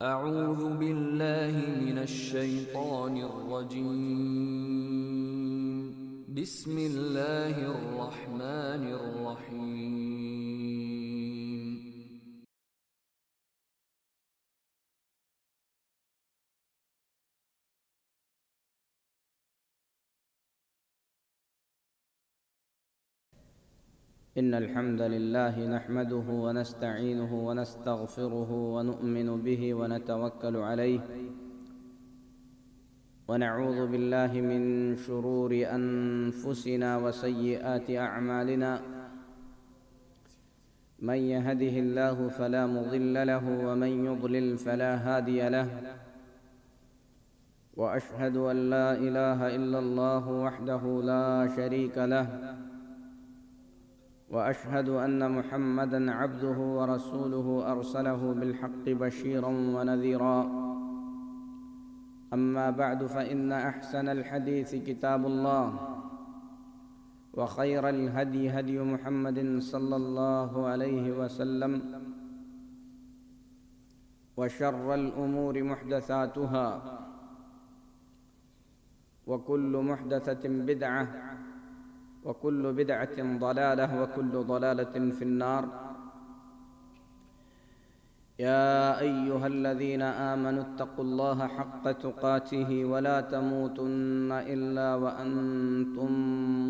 اعوذ باللہ من الشیطان الرجیم بسم اللہ الرحمن الرحیم إن الحمد لله نحمده ونستعينه ونستغفره ونؤمن به ونتوكل عليه ونعوذ بالله من شرور أنفسنا وسيئات أعمالنا من يهده الله فلا مضل له ومن يضلل فلا هادي له وأشهد أن لا إله إلا الله وحده لا شريك له وأشهد أن محمدًا عبده ورسوله أرسله بالحق بشيرًا ونذيرًا أما بعد فإن أحسن الحديث كتاب الله وخير الهدي هدي محمد صلى الله عليه وسلم وشر الأمور محدثاتها وكل محدثة بدعة وكل بدعة ضلالة وكل ضلالة في النار يا أيها الذين آمنوا اتقوا الله حق تقاته ولا تموتن إلا وأنتم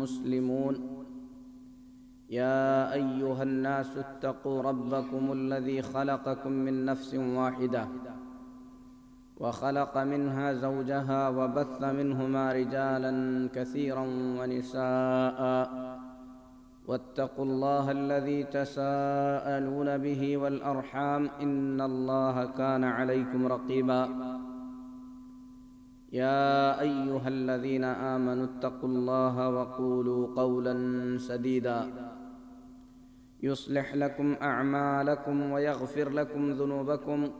مسلمون يا أيها الناس اتقوا ربكم الذي خلقكم من نفس واحدة وخلق منها زوجها وبث منهما رجالا كثيرا ونساء واتقوا الله الذي تساءلون به والأرحام إن الله كان عليكم رقيبا يا أيها الذين آمنوا اتقوا الله وقولوا قولا سديدا يصلح لكم أعمالكم ويغفر لكم ذنوبكم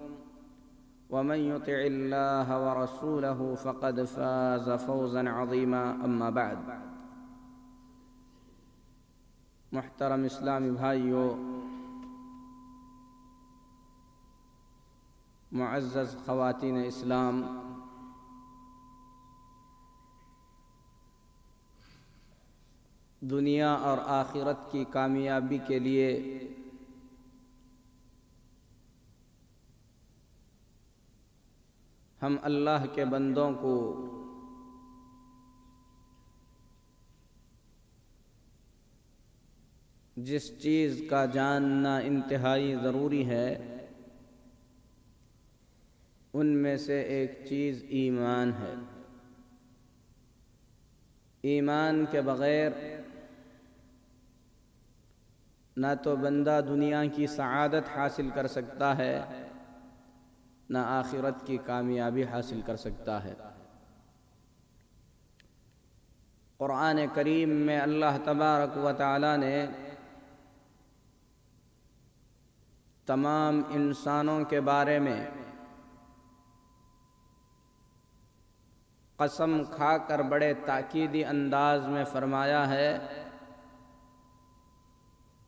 ومن يطع الله ورسوله فقد فاز فوزا عظيما اما بعد محترم اسلامی بھائیو، معزز خواتین اسلام، دنیا اور آخرت کی کامیابی کے لیے ہم اللہ کے بندوں کو جس چیز کا جاننا انتہائی ضروری ہے ان میں سے ایک چیز ایمان ہے۔ ایمان کے بغیر نہ تو بندہ دنیا کی سعادت حاصل کر سکتا ہے نہ آخرت کی کامیابی حاصل کر سکتا ہے۔ قرآن کریم میں اللہ تبارک و تعالی نے تمام انسانوں کے بارے میں قسم کھا کر بڑے تاکیدی انداز میں فرمایا ہے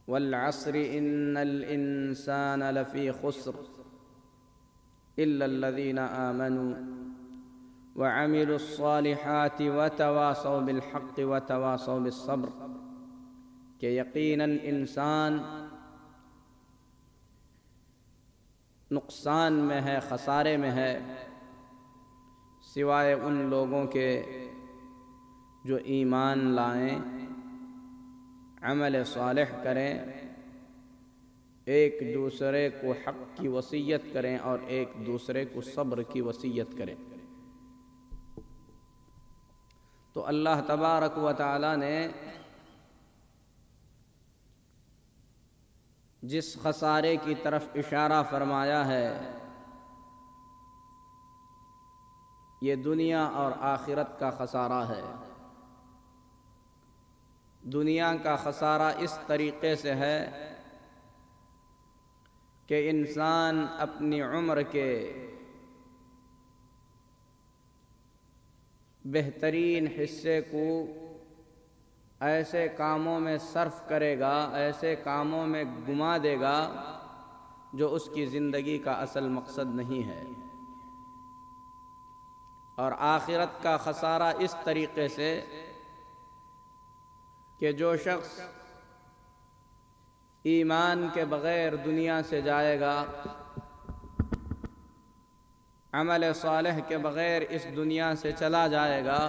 وَالْعَصْرِ إِنَّ الْإِنسَانَ لَفِي خُسْرٍ إِلَّا الَّذِينَ آمَنُوا وَعَمِلُوا الصَّالِحَاتِ وَتَوَاصَوْا بِالْحَقِّ وَتَوَاصَوْا بِالصَّبْرِ کہ یقیناً انسان نقصان میں ہے، خسارے میں ہے، سوائے ان لوگوں کے جو ایمان لائیں، عمل صالح کریں، ایک دوسرے کو حق کی وصیت کریں اور ایک دوسرے کو صبر کی وصیت کریں۔ تو اللہ تبارک و تعالی نے جس خسارے کی طرف اشارہ فرمایا ہے یہ دنیا اور آخرت کا خسارہ ہے۔ دنیا کا خسارہ اس طریقے سے ہے کہ انسان اپنی عمر کے بہترین حصے کو ایسے کاموں میں صرف کرے گا، ایسے کاموں میں گما دے گا جو اس کی زندگی کا اصل مقصد نہیں ہے، اور آخرت کا خسارہ اس طریقے سے کہ جو شخص ایمان کے بغیر دنیا سے جائے گا، عمل صالح کے بغیر اس دنیا سے چلا جائے گا،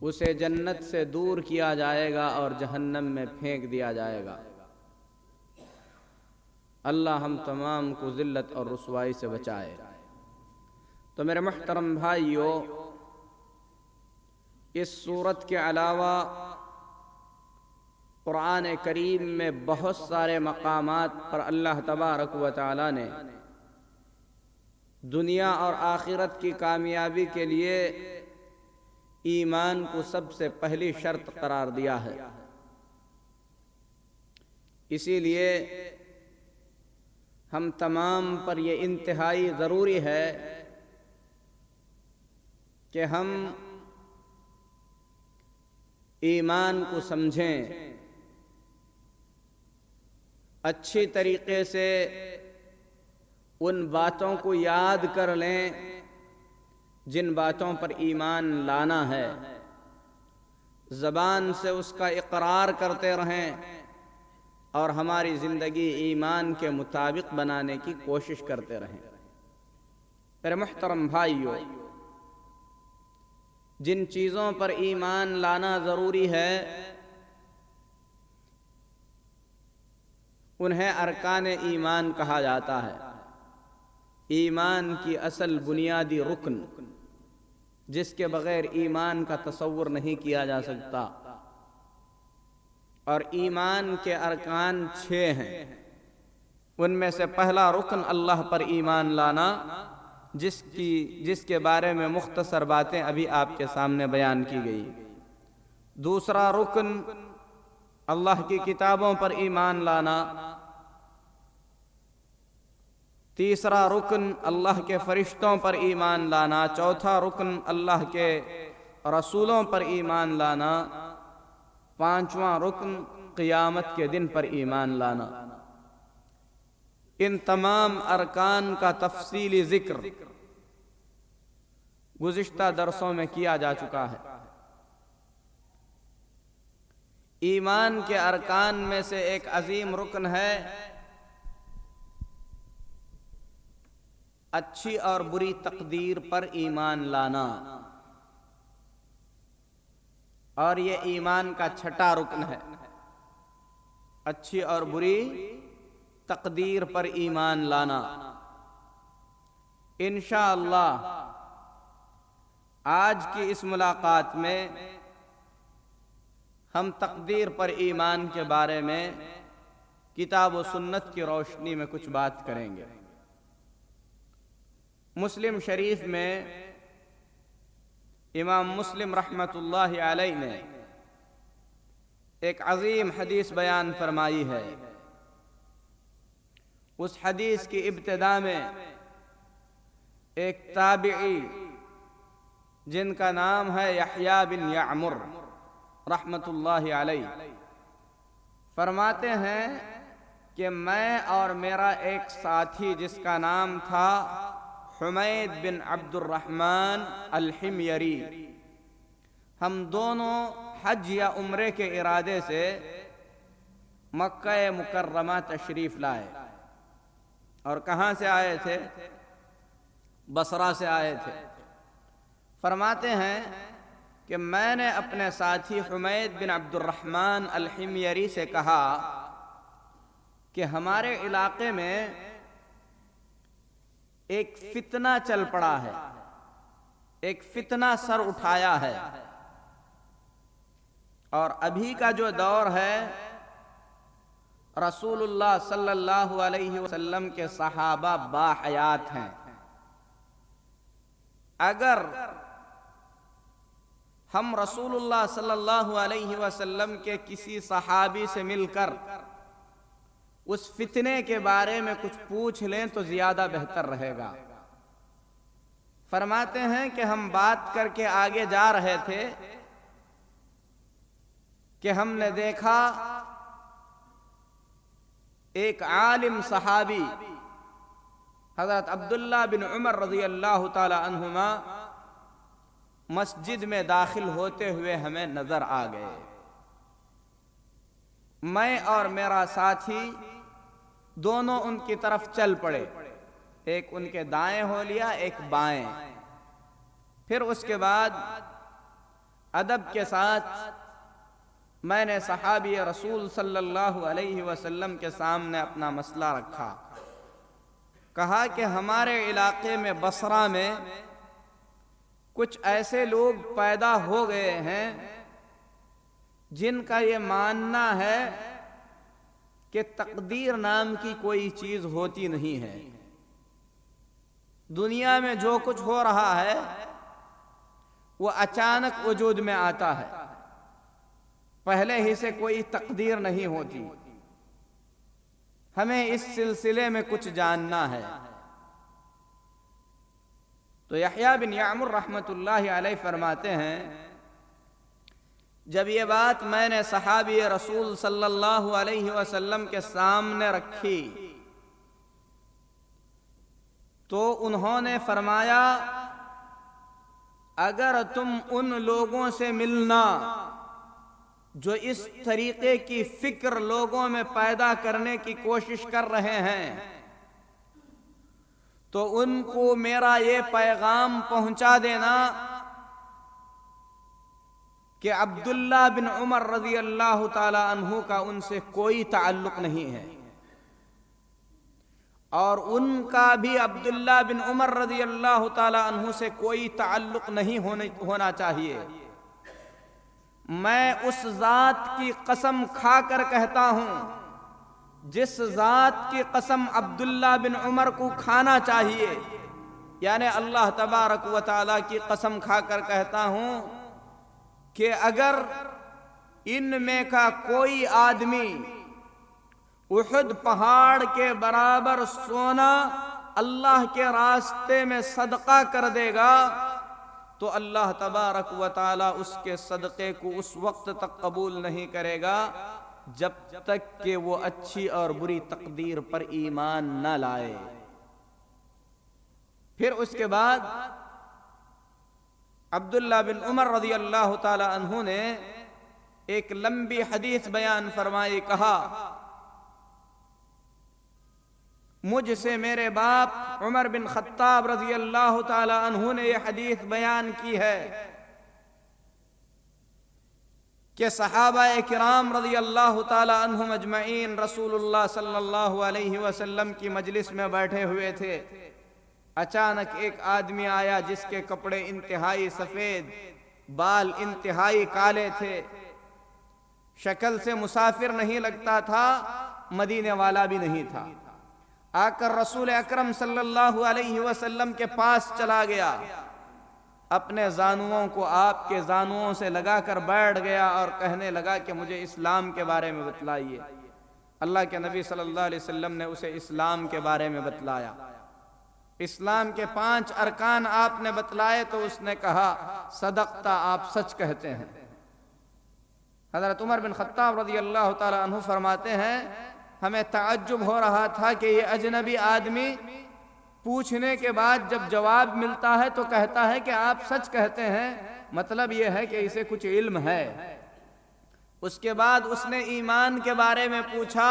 اسے جنت سے دور کیا جائے گا اور جہنم میں پھینک دیا جائے گا۔ اللہ ہم تمام کو ذلت اور رسوائی سے بچائے۔ تو میرے محترم بھائیو، اس سورت کے علاوہ قرآن کریم میں بہت سارے مقامات پر اللہ تبارک و تعالی نے دنیا اور آخرت کی کامیابی کے لیے ایمان کو سب سے پہلی شرط قرار دیا ہے۔ اسی لیے ہم تمام پر یہ انتہائی ضروری ہے کہ ہم ایمان کو سمجھیں، اچھی طریقے سے ان باتوں کو یاد کر لیں جن باتوں پر ایمان لانا ہے، زبان سے اس کا اقرار کرتے رہیں اور ہماری زندگی ایمان کے مطابق بنانے کی کوشش کرتے رہیں۔ میرے محترم بھائیو، جن چیزوں پر ایمان لانا ضروری ہے انہیں ارکان ایمان کہا جاتا ہے۔ ایمان کی اصل بنیادی رکن جس کے بغیر ایمان کا تصور نہیں کیا جا سکتا، اور ایمان کے ارکان 6 ہیں۔ ان میں سے پہلا رکن اللہ پر ایمان لانا، جس کے بارے میں مختصر باتیں ابھی آپ کے سامنے بیان کی گئی۔ دوسرا رکن اللہ کی کتابوں پر ایمان لانا۔ تیسرا رکن اللہ کے فرشتوں پر ایمان لانا۔ چوتھا رکن اللہ کے رسولوں پر ایمان لانا۔ پانچواں رکن قیامت کے دن پر ایمان لانا۔ ان تمام ارکان کا تفصیلی ذکر گزشتہ درسوں میں کیا جا چکا ہے۔ ایمان کے ارکان میں سے ایک عظیم رکن ہے اچھی اور بری تقدیر پر ایمان لانا، اور یہ ایمان کا چھٹا رکن ہے، اچھی اور بری تقدیر پر ایمان لانا۔ انشاءاللہ آج کی اس ملاقات میں ہم تقدیر پر ایمان کے بارے میں کتاب و سنت کی روشنی میں کچھ بات کریں گے۔ مسلم شریف میں امام مسلم رحمۃ اللہ علیہ نے ایک عظیم حدیث بیان فرمائی ہے۔ اس حدیث کی ابتدا میں ایک تابعی جن کا نام ہے یحییٰ بن یعمر رحمۃ اللہ علیہ فرماتے ہیں کہ میں اور میرا ایک ساتھی جس کا نام تھا حمید بن عبد الرحمن الحميري، ہم دونوں حج یا عمرے کے ارادے سے مکہ مکرمہ تشریف لائے۔ اور کہاں سے آئے تھے؟ بصرہ سے آئے تھے۔ فرماتے ہیں کہ میں نے اپنے ساتھی حمید بن عبد الرحمن الحميري سے کہا کہ ہمارے علاقے میں ایک فتنہ چل پڑا ہے، ایک فتنہ سر اٹھایا ہے، اور ابھی کا جو دور ہے رسول اللہ صلی اللہ علیہ وسلم کے صحابہ باحیات ہیں۔ اگر ہم رسول اللہ صلی اللہ علیہ وسلم کے کسی صحابی سے مل کر اس فتنے کے بارے میں کچھ پوچھ لیں تو زیادہ بہتر رہے گا۔ فرماتے ہیں کہ ہم بات کر کے آگے جا رہے تھے کہ ہم نے دیکھا ایک عالم صحابی حضرت عبداللہ بن عمر رضی اللہ تعالی عنہما مسجد میں داخل ہوتے ہوئے ہمیں نظر آ گئے. میں اور میرا ساتھی دونوں ان کی طرف چل پڑے. ایک ان کے دائیں ہو لیا، ایک بائیں. پھر اس کے بعد ادب کے ساتھ میں نے صحابی رسول صلی اللہ علیہ وسلم کے سامنے اپنا مسئلہ رکھا. کہا کہ ہمارے علاقے میں بصرہ میں کچھ ایسے لوگ پیدا ہو گئے ہیں جن کا یہ ماننا ہے کہ تقدیر نام کی کوئی چیز ہوتی نہیں ہے. دنیا میں جو کچھ ہو رہا ہے وہ اچانک وجود میں آتا ہے، پہلے ہی سے کوئی تقدیر نہیں ہوتی. ہمیں اس سلسلے میں کچھ جاننا ہے. تو یحییٰ بن یعمر رحمۃ اللہ علیہ فرماتے ہیں جب یہ بات میں نے صحابی رسول صلی اللہ علیہ وسلم کے سامنے رکھی تو انہوں نے فرمایا اگر تم ان لوگوں سے ملنا جو اس طریقے کی فکر لوگوں میں پیدا کرنے کی کوشش کر رہے ہیں تو ان کو میرا یہ پیغام پہنچا دینا کہ عبداللہ بن عمر رضی اللہ تعالی عنہ کا ان سے کوئی تعلق نہیں ہے، اور ان کا بھی عبداللہ بن عمر رضی اللہ تعالی عنہ سے کوئی تعلق نہیں ہونا چاہیے. میں اس ذات کی قسم کھا کر کہتا ہوں جس ذات کی قسم عبداللہ بن عمر کو کھانا چاہیے، یعنی اللہ تبارک و تعالی کی قسم کھا کر کہتا ہوں کہ اگر ان میں کا کوئی آدمی احد پہاڑ کے برابر سونا اللہ کے راستے میں صدقہ کر دے گا تو اللہ تبارک و تعالی اس کے صدقے کو اس وقت تک قبول نہیں کرے گا جب تک کہ وہ اچھی اور بری تقدیر پر ایمان نہ لائے. پھر اس کے بعد عبداللہ بن عمر رضی اللہ تعالی عنہ نے ایک لمبی حدیث بیان فرمائی. کہا مجھ سے میرے باپ عمر بن خطاب رضی اللہ تعالی عنہ نے یہ حدیث بیان کی ہے کہ صحابہ کرام رضی اللہ تعالی عنہم اجمعین رسول اللہ صلی اللہ علیہ وسلم کی مجلس میں بیٹھے ہوئے تھے. اچانک ایک آدمی آیا جس کے کپڑے انتہائی سفید، بال انتہائی کالے تھے، شکل سے مسافر نہیں لگتا تھا، مدینے والا بھی نہیں تھا. آ کر رسول اکرم صلی اللہ علیہ وسلم کے پاس چلا گیا، اپنے زانوؤں کو آپ کے زانوؤں سے لگا کر بیٹھ گیا اور کہنے لگا کہ مجھے اسلام کے بارے میں بتلائیے. اللہ کے نبی صلی اللہ علیہ وسلم نے اسے اسلام کے بارے میں بتلایا. اسلام کے 5 ارکان آپ نے بتلائے تو اس نے کہا صدقتا، آپ سچ کہتے ہیں. حضرت عمر بن خطاب رضی اللہ تعالی عنہ فرماتے ہیں ہمیں تعجب ہو رہا تھا کہ یہ اجنبی آدمی پوچھنے کے بعد جب جواب ملتا ہے تو کہتا ہے کہ آپ سچ کہتے ہیں، مطلب یہ ہے کہ اسے کچھ علم ہے. اس کے بعد اس نے ایمان کے بارے میں پوچھا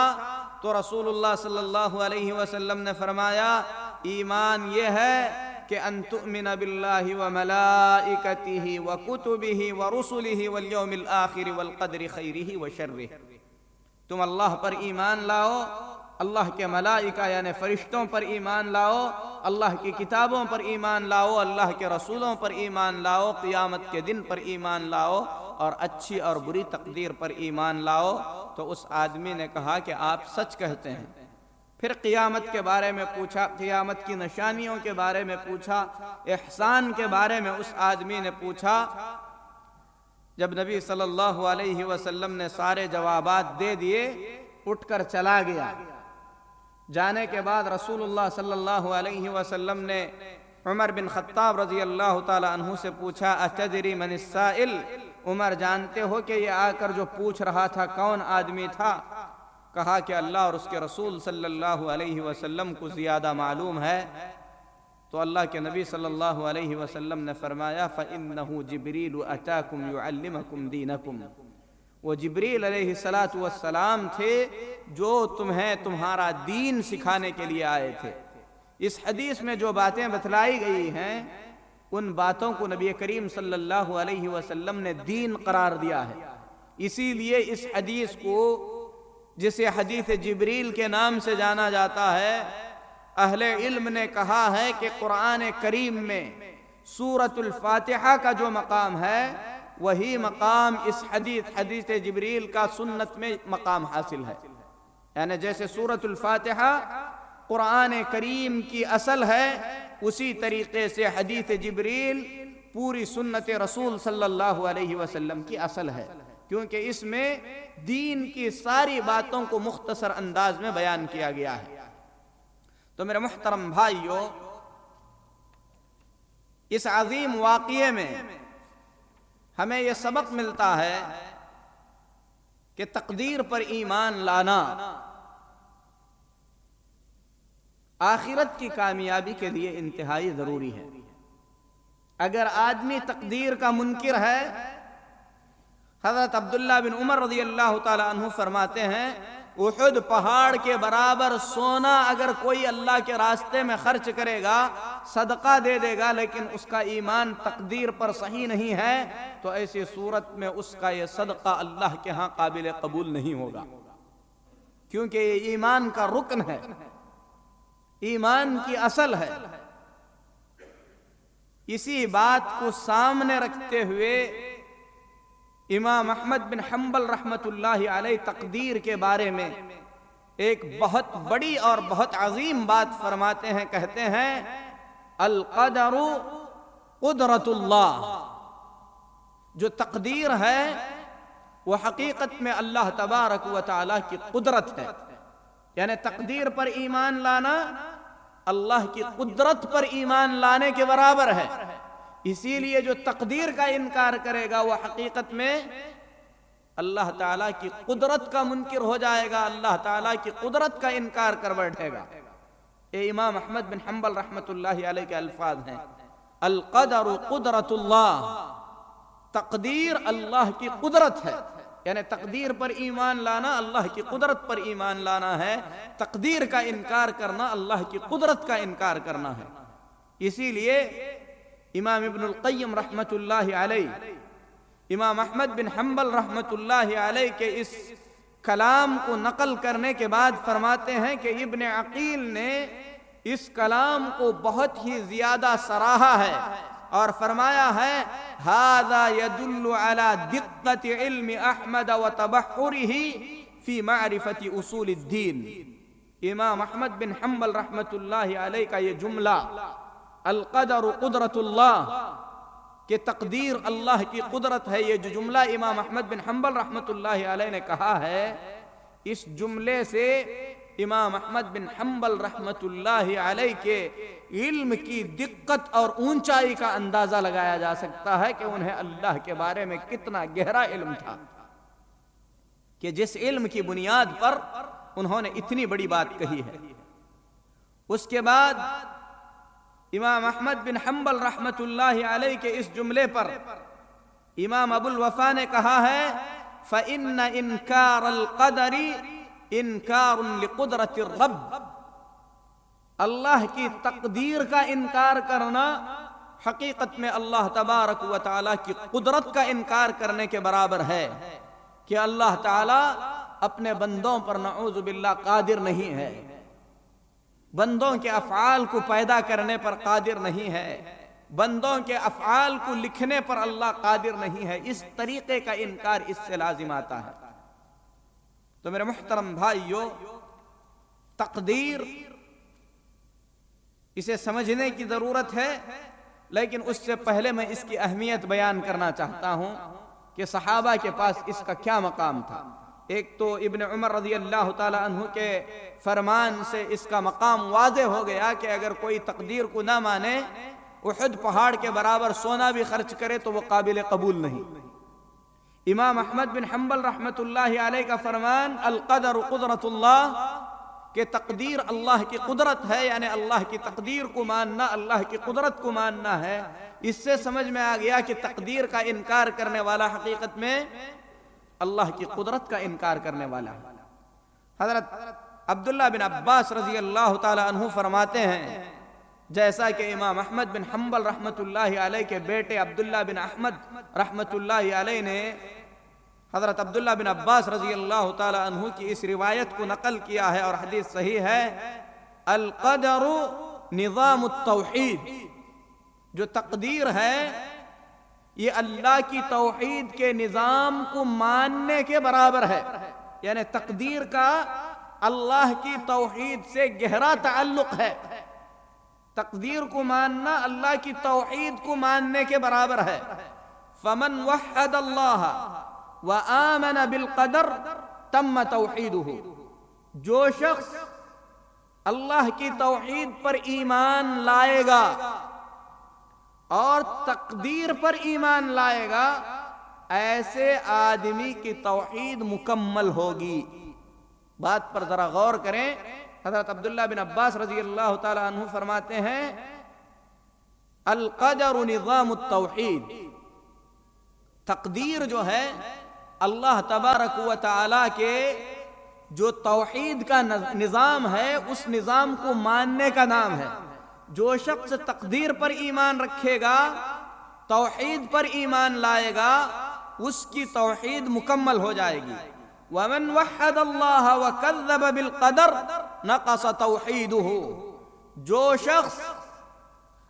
تو رسول اللہ صلی اللہ علیہ وسلم نے فرمایا ایمان یہ ہے کہ ان تؤمن باللہ وملائکتہ وکتبہ ورسلہ والیوم الآخر والقدر خیرہ وشرہ. تم اللہ پر ایمان لاؤ، اللہ کے ملائکہ یعنی فرشتوں پر ایمان لاؤ، اللہ کی کتابوں پر ایمان لاؤ، اللہ کے رسولوں پر ایمان لاؤ، قیامت کے دن پر ایمان لاؤ اور اچھی اور بری تقدیر پر ایمان لاؤ. تو اس آدمی نے کہا کہ آپ سچ کہتے ہیں. پھر قیامت کے بارے میں پوچھا، قیامت کی نشانیوں کے بارے میں پوچھا، احسان کے بارے میں اس آدمی نے پوچھا. جب نبی صلی اللہ علیہ وسلم نے سارے جوابات دے دیے اٹھ کر چلا گیا. جانے کے بعد رسول اللہ صلی اللہ علیہ وسلم نے عمر بن خطاب رضی اللہ تعالی عنہ سے پوچھا اتدری من السائل، عمر جانتے ہو کہ یہ آ کر جو پوچھ رہا تھا کون آدمی تھا؟ کہا کہ اللہ اور اس کے رسول صلی اللہ علیہ وسلم کو زیادہ معلوم ہے، تو اللہ کے نبی صلی اللہ علیہ وسلم نے فرمایا فَإِنَّهُ جِبْرِيلُ أَتَاكُمْ يُعَلِّمَكُمْ دِينَكُمْ، وہ جبریل علیہ السلام تھے جو تمہیں تمہارا دین سکھانے کے لیے آئے تھے۔ اس حدیث میں جو باتیں بتلائی گئی ہیں ان باتوں کو نبی کریم صلی اللہ علیہ وسلم نے دین قرار دیا ہے۔ اسی لیے اس حدیث کو، جسے حدیث جبریل کے نام سے جانا جاتا ہے، اہل علم نے کہا ہے کہ قرآن کریم میں سورۃ الفاتحہ کا جو مقام ہے وہی مقام اس حدیث جبریل کا سنت میں مقام حاصل ہے۔ یعنی جیسے سورۃ الفاتحہ قرآن کریم کی اصل ہے، اسی طریقے سے حدیث جبریل پوری سنت رسول صلی اللہ علیہ وسلم کی اصل ہے، کیونکہ اس میں دین کی ساری باتوں کو مختصر انداز میں بیان کیا گیا ہے۔ تو میرے محترم بھائیو، اس عظیم واقعے میں ہمیں یہ سبق ملتا ہے کہ تقدیر پر ایمان لانا آخرت کی کامیابی کے لیے انتہائی ضروری ہے۔ اگر آدمی تقدیر کا منکر ہے، حضرت عبداللہ بن عمر رضی اللہ تعالی عنہ فرماتے ہیں احد پہاڑ کے برابر سونا اگر کوئی اللہ کے راستے میں خرچ کرے گا، صدقہ دے دے گا، لیکن اس کا ایمان تقدیر پر صحیح نہیں ہے، تو ایسی صورت میں اس کا یہ صدقہ اللہ کے ہاں قابل قبول نہیں ہوگا، کیونکہ یہ ایمان کا رکن ہے، ایمان کی اصل ہے۔ اسی بات کو سامنے رکھتے ہوئے امام احمد بن حنبل رحمۃ اللہ علیہ تقدیر کے بارے میں ایک بہت بڑی اور بہت عظیم بات فرماتے ہیں، کہتے ہیں القدر قدرت اللہ، جو تقدیر ہے وہ حقیقت میں اللہ تبارک و تعالی کی قدرت ہے۔ یعنی تقدیر پر ایمان لانا اللہ کی قدرت پر ایمان لانے کے برابر ہے۔ اسی لیے جو تقدیر کا انکار کرے گا وہ حقیقت میں اللہ تعالیٰ کی قدرت کا منکر ہو جائے گا، اللہ تعالیٰ کی قدرت کا انکار کر بیٹھے گا۔ یہ امام احمد بن حنبل رحمۃ اللہ علیہ کے الفاظ ہیں، القدر قدرت اللہ، تقدیر اللہ کی قدرت ہے، یعنی تقدیر پر ایمان لانا اللہ کی قدرت پر ایمان لانا ہے، تقدیر کا انکار کرنا اللہ کی قدرت کا انکار کرنا ہے۔ اسی لیے امام ابن القیم رحمۃ اللہ علیہ، امام احمد بن حنبل رحمۃ اللہ علیہ کے اس کلام کو نقل کرنے کے بعد فرماتے ہیں کہ ابن عقیل نے اس کلام کو بہت ہی زیادہ سراہا ہے اور فرمایا ہے ھذا يدل على دقت علم احمد وتبحره في معرفة اصول الدین۔ امام احمد بن حنبل رحمۃ اللہ علیہ کا یہ جملہ القدر قدرت اللہ، کہ تقدیر اللہ کی قدرت ہے، یہ جو جملہ امام احمد بن حنبل رحمۃ اللہ علیہ نے کہا ہے، اس جملے سے امام احمد بن حنبل رحمۃ اللہ علیہ کے علم کی دقت اور اونچائی کا اندازہ لگایا جا سکتا ہے کہ انہیں اللہ کے بارے میں کتنا گہرا علم تھا، کہ جس علم کی بنیاد پر انہوں نے اتنی بڑی بات کہی ہے۔ اس کے بعد امام احمد بن حنبل رحمۃ اللہ علیہ کے اس جملے پر امام ابو الوفا نے کہا ہے فَإِنَّ إِنْكَارَ الْقَدَرِ إِنْكَارٌ لِقُدْرَةِ الرَّبِّ، اللہ کی تقدیر کا انکار کرنا حقیقت میں اللہ تبارک و تعالی کی قدرت کا انکار کرنے کے برابر ہے، کہ اللہ تعالی اپنے بندوں پر نعوذ باللہ قادر نہیں ہے، بندوں کے افعال کو پیدا کرنے پر قادر نہیں ہے، بندوں کے افعال کو لکھنے پر اللہ قادر نہیں ہے، اس طریقے کا انکار اس سے لازم آتا ہے۔ تو میرے محترم بھائیو، تقدیر اسے سمجھنے کی ضرورت ہے، لیکن اس سے پہلے میں اس کی اہمیت بیان کرنا چاہتا ہوں کہ صحابہ کے پاس اس کا کیا مقام تھا۔ ایک تو ابن عمر رضی اللہ تعالی عنہ کے فرمان سے اس کا مقام واضح ہو گیا کہ اگر کوئی تقدیر کو نہ مانے، احد پہاڑ کے برابر سونا بھی خرچ کرے تو وہ قابل قبول نہیں۔ امام احمد بن حنبل رحمۃ اللہ علیہ کا فرمان القدر قدرت اللہ، کہ تقدیر اللہ کی قدرت ہے، یعنی اللہ کی تقدیر کو ماننا اللہ کی قدرت کو ماننا ہے۔ اس سے سمجھ میں آ گیا کہ تقدیر کا انکار کرنے والا حقیقت میں اللہ کی قدرت کا انکار کرنے والا ہے۔ حضرت عبداللہ بن عباس رضی اللہ تعالی عنہ فرماتے ہیں، جیسا کہ امام احمد بن حنبل رحمۃ اللہ علیہ کے بیٹے عبداللہ بن احمد رحمۃ اللہ علیہ نے حضرت عبداللہ بن عباس رضی اللہ تعالی عنہ کی اس روایت کو نقل کیا ہے اور حدیث صحیح ہے، القدر نظام التوحید، جو تقدیر ہے یہ اللہ کی توحید کے نظام کو ماننے کے برابر ہے، یعنی تقدیر کا اللہ کی توحید سے گہرا تعلق ہے۔ تقدیر کو ماننا اللہ کی توحید کو ماننے کے برابر ہے۔ فمن وحد اللہ وآمن بالقدر تم توحیدہ، جو شخص اللہ کی توحید پر ایمان لائے گا اور تقدیر پر ایمان لائے گا، ایسے آدمی کی توحید مکمل ہوگی۔ بات پر ذرا غور کریں۔ حضرت عبداللہ بن عباس رضی اللہ تعالی عنہ فرماتے ہیں القدر نظام التوحید، تقدیر جو ہے اللہ تبارک و تعالی کے جو توحید کا نظام ہے اس نظام کو ماننے کا نام ہے۔ جو شخص تقدیر پر ایمان رکھے گا، توحید پر ایمان لائے گا، اس کی توحید مکمل ہو جائے گی۔ وَمَنْ وَحَّدَ اللَّهَ وَكَذَّبَ بِالْقَدَرِ نَقَصَ تَوْحِيدُهُ، جو شخص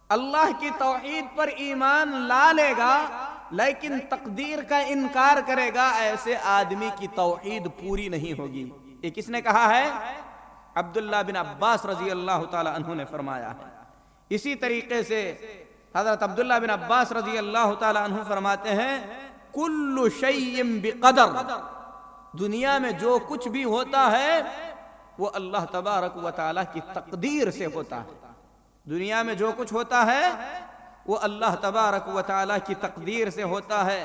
اللہ کی توحید پر ایمان لا لے گا لیکن تقدیر کا انکار کرے گا، ایسے آدمی کی توحید پوری نہیں ہوگی۔ یہ کس نے کہا ہے؟ عبداللہ بن عباس رضی اللہ تعالی عنہ نے فرمایا ہے۔ اسی طریقے سے حضرت عبداللہ بن عباس رضی اللہ تعالی عنہ فرماتے ہیں کل شیء بقدر، دنیا میں جو کچھ بھی ہوتا ہے وہ اللہ تبارک و تعالی کی تقدیر سے ہوتا ہے۔ دنیا میں جو کچھ ہوتا ہے وہ اللہ تبارک و تعالی کی تقدیر سے ہوتا ہے۔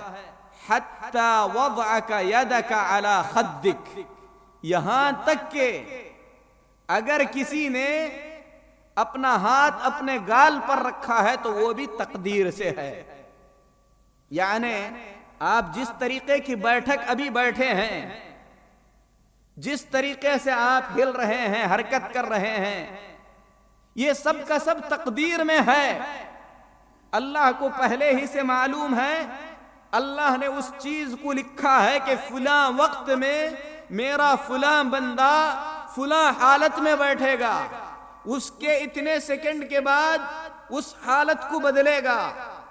حتی وضعک یدک علی خدک، یہاں تک کہ اگر کسی نے اپنا ہاتھ اپنے گال پر رکھا ہے تو وہ بھی تقدیر سے ہے۔ یعنی آپ جس طریقے کی بیٹھک ابھی بیٹھے ہیں، جس طریقے سے آپ ہل رہے ہیں، حرکت کر رہے ہیں، یہ سب کا سب تقدیر میں ہے۔ اللہ کو پہلے ہی سے معلوم ہے، اللہ نے اس چیز کو لکھا ہے کہ فلاں وقت میں میرا فلاں بندہ فلاں حالت میں بیٹھے گا، اس کے اتنے سیکنڈ کے بعد اس حالت کو بدلے گا۔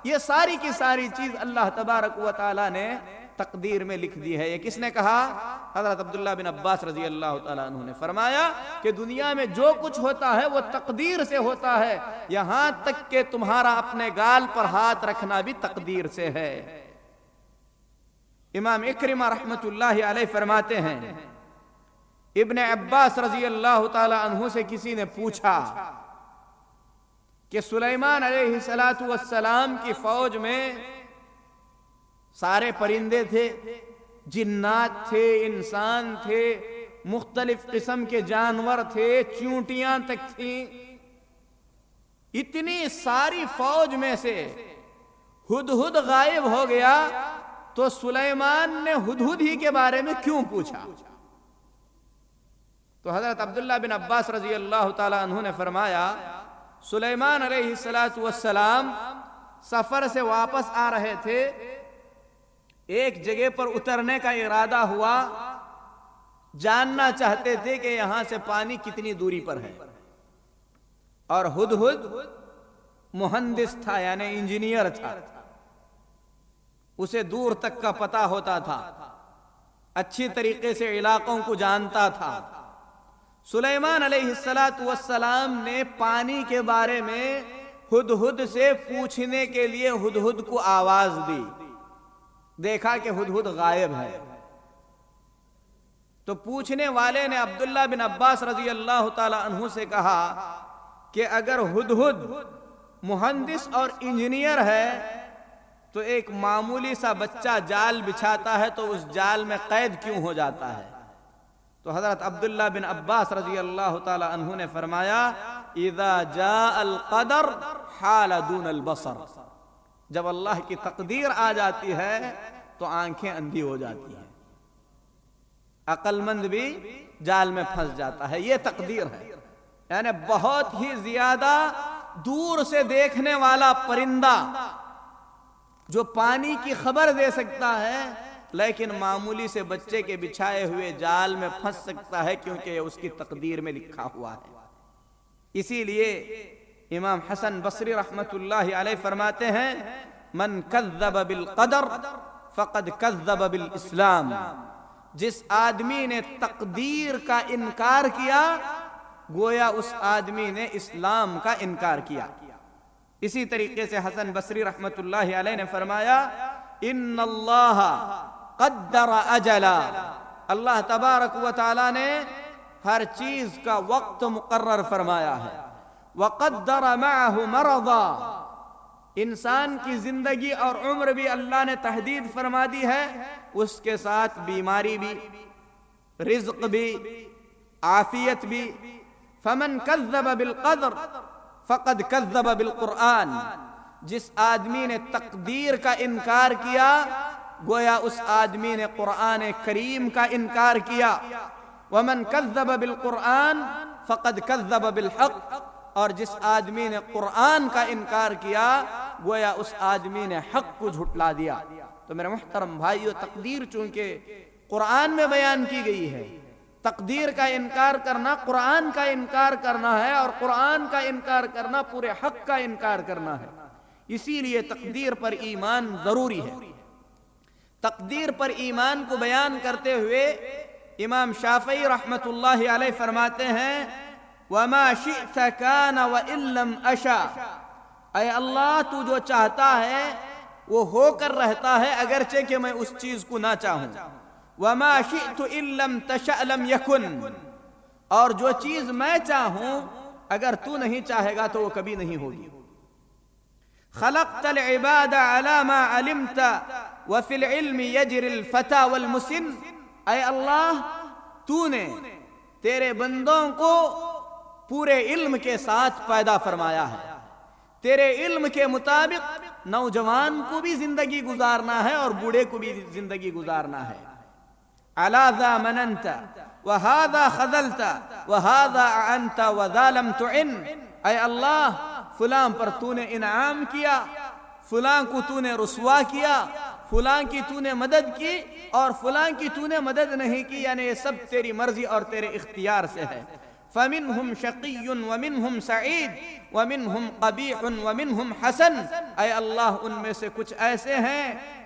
یہ ساری کی ساری چیز اللہ تبارک و تعالی نے تقدیر میں لکھ دی ہے۔ یہ کس نے کہا؟ حضرت عبداللہ بن عباس رضی اللہ تعالیٰ عنہ نے فرمایا کہ دنیا میں جو کچھ ہوتا ہے وہ تقدیر سے ہوتا ہے، یہاں تک کہ تمہارا اپنے گال پر ہاتھ رکھنا بھی تقدیر سے ہے۔ امام اکرمہ رحمۃ اللہ علیہ فرماتے ہیں ابن عباس رضی اللہ تعالی عنہ سے کسی نے پوچھا کہ سلیمان علیہ السلام کی فوج میں سارے پرندے تھے، جنات تھے، انسان تھے، مختلف قسم کے جانور تھے، چیونٹیاں تک تھیں، اتنی ساری فوج میں سے ہدہد غائب ہو گیا تو سلیمان نے ہدہد ہی کے بارے میں کیوں پوچھا؟ تو حضرت عبداللہ بن عباس رضی اللہ تعالی عنہ نے فرمایا سلیمان علیہ السلام سفر سے واپس آ رہے تھے، ایک جگہ پر اترنے کا ارادہ ہوا، جاننا چاہتے تھے کہ یہاں سے پانی کتنی دوری پر ہے، اور ہدہد مہندس تھا، یعنی انجینئر تھا، اسے دور تک کا پتہ ہوتا تھا، اچھی طریقے سے علاقوں کو جانتا تھا۔ سلیمان علیہ السلام نے پانی کے بارے میں ہدہد سے پوچھنے کے لیے ہدہد کو آواز دی، دیکھا کہ ہدہد غائب ہے، تو پوچھنے والے نے عبداللہ بن عباس رضی اللہ تعالی عنہ سے کہا کہ اگر ہدہد مہندس اور انجینئر ہے تو ایک معمولی سا بچہ جال بچھاتا ہے تو اس جال میں قید کیوں ہو جاتا ہے؟ تو حضرت عبداللہ بن عباس رضی اللہ تعالی عنہ نے فرمایا اذا جاء القدر حال دون البصر، جب اللہ کی تقدیر آ جاتی ہے تو آنکھیں اندھی ہو جاتی ہیں، عقل مند بھی جال میں پھنس جاتا ہے۔ یہ تقدیر ہے، یعنی بہت ہی زیادہ دور سے دیکھنے والا پرندہ جو پانی کی خبر دے سکتا ہے لیکن معمولی سے بچے کے بچھائے ہوئے جال میں پھنس سکتا ہے، کیونکہ اس کی تقدیر میں لکھا ہوا ہے۔ اسی لیے امام حسن بصری رحمت اللہ علیہ فرماتے ہیں من کذب بالقدر فقد کذب بالاسلام، جس آدمی نے تقدیر کا انکار کیا گویا اس آدمی نے اسلام کا انکار کیا۔ اسی طریقے سے حسن بصری رحمت اللہ علیہ نے فرمایا ان اللہ قدر اجلا، اللہ تبارک و تعالی نے ہر چیز کا وقت مقرر فرمایا ہے۔ وقدر معه مرضا، انسان کی زندگی اور عمر بھی اللہ نے تحدید فرما دی ہے، اس کے ساتھ بیماری بھی، رزق بھی، عافیت بھی۔ فمن کذب بالقدر فقد کذب بالقرآن، جس آدمی نے تقدیر کا انکار کیا گویا اس آدمی نے قرآن کریم کا انکار کیا۔ ومن کذب بالقرآن فقد کذب بالحق، اور جس آدمی نے قرآن کا انکار کیا گویا اس آدمی نے حق کو جھٹلا دیا۔ تو میرے محترم بھائیو، تقدیر چونکہ قرآن میں بیان کی گئی ہے، تقدیر کا انکار کرنا قرآن کا انکار کرنا ہے، اور قرآن کا انکار کرنا پورے حق کا انکار کرنا ہے۔ اسی لیے تقدیر پر ایمان ضروری ہے۔ تقدیر پر ایمان کو بیان کرتے ہوئے امام شافعی رحمت اللہ علیہ فرماتے ہیں وَمَا شِئْتَ كَانَ وَإِن لَّمْ أَشَاء، اے اللہ تو جو چاہتا ہے وہ ہو کر رہتا ہے اگرچہ کہ میں اس چیز کو نہ چاہوں۔ وَمَا شِئْتُ إِن لَّمْ تَشَأْ لَمْ يَكُنْ، اور جو چیز میں چاہوں اگر تو نہیں چاہے گا تو وہ کبھی نہیں ہوگی۔ خلقت العباد على ما علمت وفي العلم يجري الفتى والمسن، اے اللہ تو نے تیرے بندوں کو پورے علم کے ساتھ پیدا فرمایا ہے، تیرے علم کے مطابق نوجوان کو بھی زندگی گزارنا ہے اور بوڑھے کو بھی زندگی گزارنا ہے۔ عَلَى ذَا مَنَنْتَ وَهَذَا خَذَلْتَ وَهَذَا أَعَنْتَ وَذَا لَمْ تُعِنْ، اے اللہ فلاں پر تو نے انعام کیا، فلاں کو تو نے رسوا کیا، فلاں کی تو نے مدد کی اور فلاں کی تو نے مدد نہیں کی، یعنی یہ سب تیری مرضی اور تیرے اختیار سے ہے۔ فَمِنْهُمْ شَقِيٌّ وَمِنْهُمْ سَعِيدٌ وَمِنْهُمْ قَبِيحٌ وَمِنْهُمْ حَسَنٌ، اے اللہ ان میں سے کچھ ایسے ہیں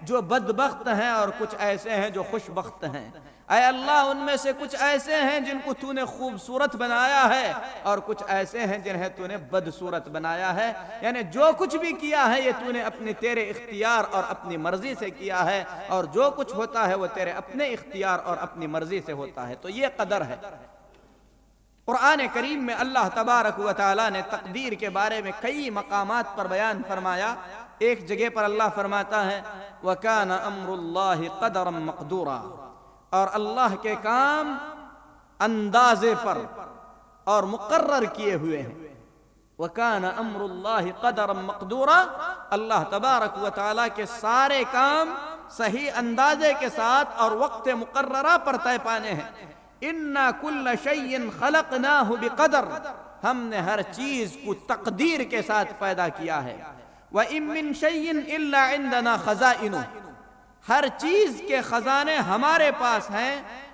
جو بدبخت ہیں اور کچھ ایسے ہیں جو خوش بخت ہیں۔ اے اللہ ان میں سے کچھ ایسے ہیں جن کو تو نے خوبصورت بنایا ہے اور کچھ ایسے ہیں جنہیں تو نے بدصورت بنایا ہے، یعنی جو کچھ بھی کیا ہے یہ تو نے اپنے تیرے اختیار اور اپنی مرضی سے کیا ہے، اور جو کچھ ہوتا ہے وہ تیرے اپنے اختیار اور اپنی مرضی سے ہوتا ہے۔ تو یہ قدر ہے۔ قرآن کریم میں اللہ تبارک و تعالی نے تقدیر کے بارے میں کئی مقامات پر بیان فرمایا۔ ایک جگہ پر اللہ فرماتا ہے وَكَانَ أَمْرُ اللَّهِ قَدَرًا مَقْدُورًا، اور اللہ کے کام اندازے پر اور مقرر کیے ہوئے ہیں۔ وَكَانَ أَمْرُ اللَّهِ قَدَرًا مَقْدُورًا، اللہ تبارک و تعالیٰ کے سارے کام صحیح اندازے کے ساتھ اور وقت مقررہ پر طے پانے ہیں۔ إِنَّا كُلَّ شَيْءٍ خَلَقْنَاهُ بِقَدَرٍ، ہم نے ہر چیز کو تقدیر کے ساتھ پیدا کیا ہے۔ وَإِن مِّن شَيْءٍ إِلَّا عِندَنَا خَزَائِنُهُ، ہر چیز کے خزانے ہمارے پاس ہیں۔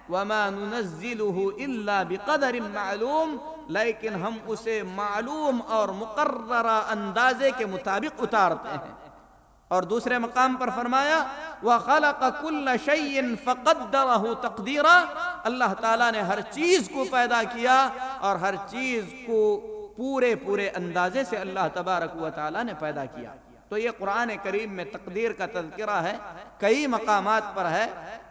وَمَا نُنَزِّلُهُ إِلَّا بِقَدَرٍ مَعْلُومٍ، لیکن ہم اسے معلوم اور مقررہ اندازے کے مطابق اتارتے ہیں۔ اور دوسرے مقام پر فرمایا وَخَلَقَ كُلَّ شَيْءٍ فَقَدَّرَهُ تَقْدِيرًا، اللہ تعالیٰ نے ہر چیز کو پیدا کیا اور ہر چیز کو پورے اندازے سے اللہ تبارک و تعالیٰ نے پیدا کیا۔ تو یہ قرآن کریم میں تقدیر کا تذکرہ ہے، کئی مقامات پر ہے،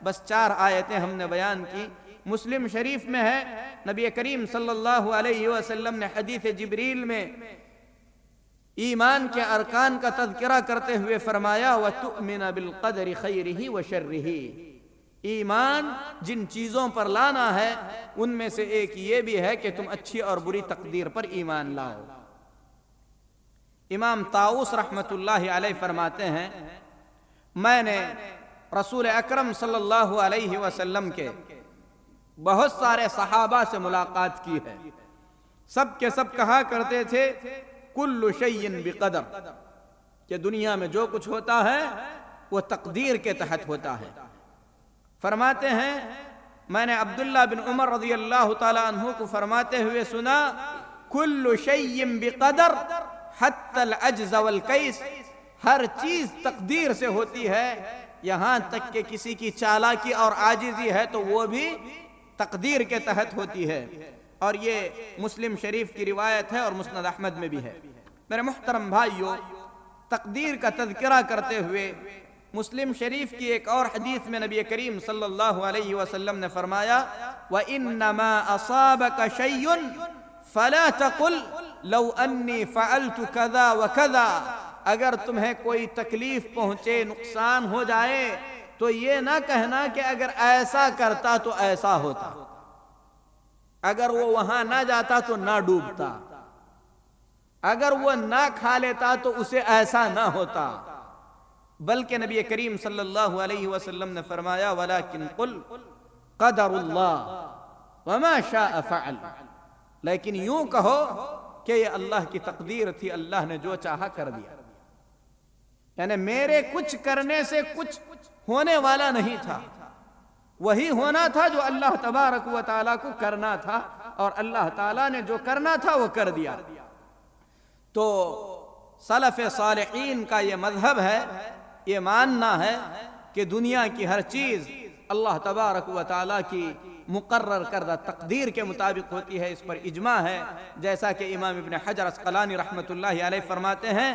بس 4 آیتیں ہم نے بیان کی۔ مسلم شریف میں ہے نبی کریم صلی اللہ علیہ وسلم نے حدیث جبریل میں ایمان کے ارکان کا تذکرہ کرتے ہوئے فرمایا وَتُؤْمِنَ بِالْقَدْرِ خَيْرِهِ وَشَرِّهِ، ایمان جن چیزوں پر لانا ہے ان میں سے ایک یہ بھی ہے کہ تم اچھی اور بری تقدیر پر ایمان لاؤ۔ امام طاؤس رحمۃ اللہ علیہ فرماتے ہیں میں نے رسول اکرم صلی اللہ علیہ وسلم کے بہت سارے صحابہ سے ملاقات کی ہے، سب کے سب کہا کرتے تھے کل شیء بقدر، کہ دنیا میں جو کچھ ہوتا ہے وہ تقدیر کے تحت ہوتا ہے۔ فرماتے ہیں میں نے عبداللہ بن عمر رضی اللہ تعالی عنہ کو فرماتے ہوئے سنا کل شیء بقدر حتی العجز والکیس، ہر چیز تقدیر سے ہوتی ہے، یہاں تک کہ کسی کی چالاکی اور عاجزی ہے تو وہ بھی تقدیر کے تحت ہوتی ہے۔ اور یہ مسلم شریف کی روایت ہے اور مسند احمد میں بھی ہے۔ میرے محترم بھائیو، تقدیر کا تذکرہ کرتے ہوئے مسلم شریف کی ایک اور حدیث میں نبی کریم صلی اللہ علیہ وسلم نے فرمایا وَإِنَّمَا أَصَابَكَ شَيْءٌ فَلَا تَقُلْ لَوْ أَنِّي فَعَلْتُ كَذَا وَكَذَا، اگر تمہیں کوئی تکلیف پہنچے، نقصان ہو جائے تو یہ نہ کہنا کہ اگر ایسا کرتا تو ایسا ہوتا، اگر وہ وہاں نہ جاتا تو نہ ڈوبتا، اگر وہ نہ کھا لیتا تو اسے ایسا نہ ہوتا، بلکہ نبی کریم صلی اللہ علیہ وسلم نے فرمایا وَلَكِنْ قُلْ قَدَرُ اللَّهِ وَمَا شَاءَ فَعَلْ، لیکن یوں کہو کہ یہ اللہ کی تقدیر تھی، اللہ نے جو چاہا کر دیا، یعنی میرے کچھ کرنے سے کچھ ہونے والا نہیں تھا، وہی ہونا تھا جو اللہ تبارک و تعالیٰ کو کرنا تھا، اور اللہ تعالیٰ نے جو کرنا تھا وہ کر دیا۔ تو سلف صالحین کا یہ مذہب ہے، یہ ماننا ہے کہ دنیا کی ہر چیز اللہ تبارک و تعالیٰ کی مقرر کردہ تقدیر کے مطابق ہوتی ہے، اس پر اجماع ہے، جیسا کہ امام ابن حجر عسقلانی رحمۃ اللہ علیہ فرماتے ہیں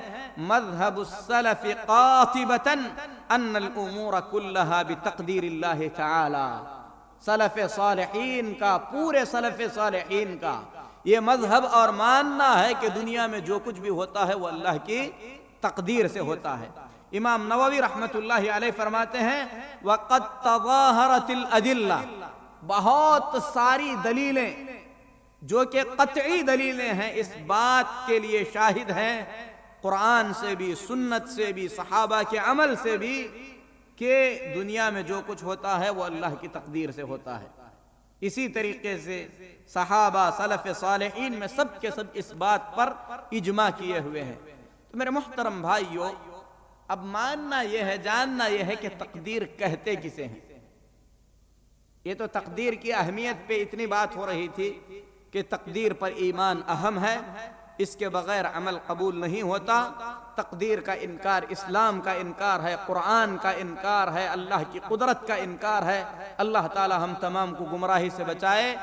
مذہب السلف قاطبۃ ان الامور کلها بتقدیر اللہ تعالی، سلف صالحین کا، پورے سلف صالحین کا یہ مذہب اور ماننا ہے کہ دنیا میں جو کچھ بھی ہوتا ہے وہ اللہ کی تقدیر سے ہوتا ہے۔ امام نووی رحمۃ اللہ علیہ فرماتے ہیں وَقَدْ تَظَاهَرَتِ الْأَدِلَّةِ، بہت ساری دلیلیں جو کہ قطعی دلیلیں ہیں اس بات کے لیے شاہد ہیں، قرآن سے بھی، سنت سے بھی، صحابہ کے عمل سے بھی، کہ دنیا میں جو کچھ ہوتا ہے وہ اللہ کی تقدیر سے ہوتا ہے۔ اسی طریقے سے صحابہ، سلف صالحین میں سب کے سب اس بات پر اجماع کیے ہوئے ہیں۔ تو میرے محترم بھائیو، اب ماننا یہ ہے، جاننا یہ ہے کہ تقدیر کہتے کسے ہیں۔ یہ تو تقدیر کی اہمیت پہ اتنی بات ہو رہی تھی کہ تقدیر پر ایمان اہم ہے، اس کے بغیر عمل قبول نہیں ہوتا۔ تقدیر کا انکار اسلام کا انکار ہے، قرآن کا انکار ہے، اللہ کی قدرت کا انکار ہے۔ اللہ تعالی ہم تمام کو گمراہی سے بچائے،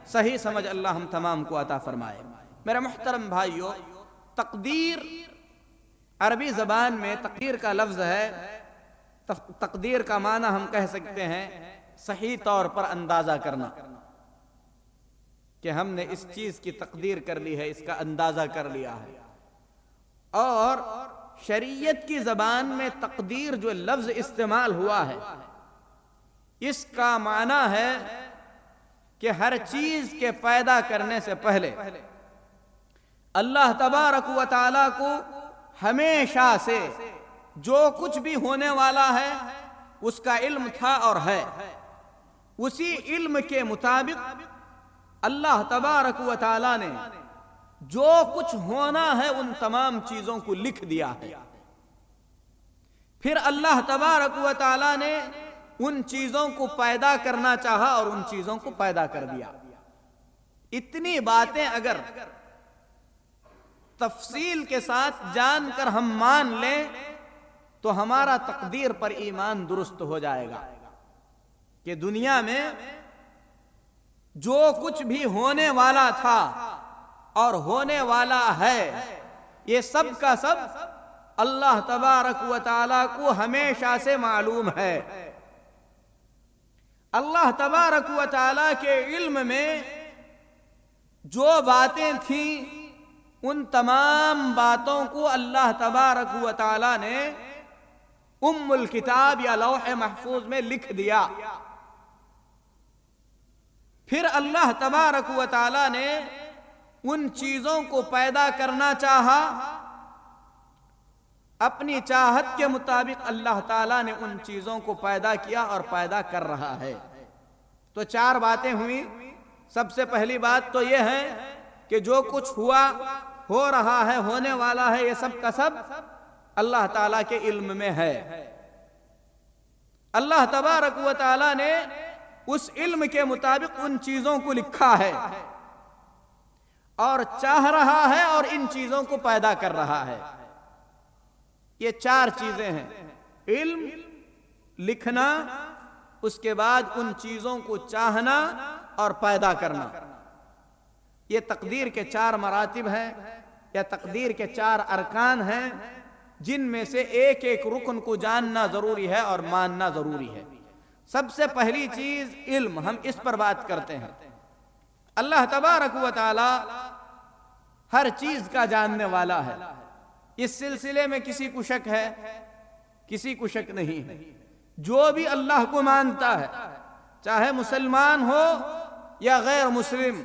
صحیح سمجھ اللہ ہم تمام کو عطا فرمائے۔ میرے محترم بھائیو، تقدیر عربی زبان میں تقدیر کا لفظ ہے، تقدیر کا معنی ہم کہہ سکتے ہیں صحیح طور پر اندازہ کرنا، کہ ہم نے اس چیز کی تقدیر کر لی ہے، اس کا اندازہ کر لیا ہے۔ اور شریعت کی زبان میں تقدیر جو لفظ استعمال ہوا ہے، اس کا معنی ہے کہ ہر چیز کے پیدا کرنے سے پہلے اللہ تبارک و تعالیٰ کو ہمیشہ سے جو کچھ بھی ہونے والا ہے اس کا علم تھا اور ہے، اسی علم کے مطابق اللہ تبارک و تعالیٰ نے جو کچھ ہونا ہے ان تمام چیزوں کو لکھ دیا ہے۔ پھر اللہ تبارک و تعالیٰ نے ان چیزوں کو پیدا کرنا چاہا اور ان چیزوں کو پیدا کر دیا۔ اتنی باتیں اگر تفصیل کے ساتھ جان کر ہم مان لیں تو ہمارا تقدیر پر ایمان درست ہو جائے گا، کہ دنیا میں جو کچھ بھی ہونے والا تھا اور ہونے والا ہے، یہ سب کا سب اللہ تبارک و تعالیٰ کو ہمیشہ سے معلوم ہے۔ اللہ تبارک و تعالیٰ کے علم میں جو باتیں تھیں ان تمام باتوں کو اللہ تبارک و تعالی نے ام الکتاب یا لوح محفوظ میں لکھ دیا. پھر اللہ تبارک و تعالی نے ان چیزوں کو پیدا کرنا چاہا. اپنی چاہت کے مطابق اللہ تعالیٰ نے ان چیزوں کو پیدا کیا اور پیدا کر رہا ہے. تو 4 باتیں ہوئی. سب سے پہلی بات تو یہ ہے کہ جو کچھ ہوا، ہو رہا ہے، ہونے والا ہے، یہ سب کا سب اللہ تعالیٰ کے علم میں ہے. اللہ تبارک و تعالیٰ نے اس علم کے مطابق ان چیزوں کو لکھا ہے اور چاہ رہا ہے اور ان چیزوں کو پیدا کر رہا ہے. یہ 4 چیزیں ہیں: علم، لکھنا، اس کے بعد ان چیزوں کو چاہنا اور پیدا کرنا. یہ تقدیر کے 4 مراتب ہیں یا تقدیر کے 4 ارکان ہیں، جن میں سے ایک ایک رکن کو جاننا ضروری ہے اور ماننا ضروری ہے. سب سے پہلی چیز علم، ہم اس پر بات کرتے ہیں. اللہ تبارک و تعالی ہر چیز کا جاننے والا ہے. اس سلسلے میں کسی کو شک ہے؟ کسی کو شک نہیں ہے. جو بھی اللہ کو مانتا ہے، چاہے مسلمان ہو یا غیر مسلم،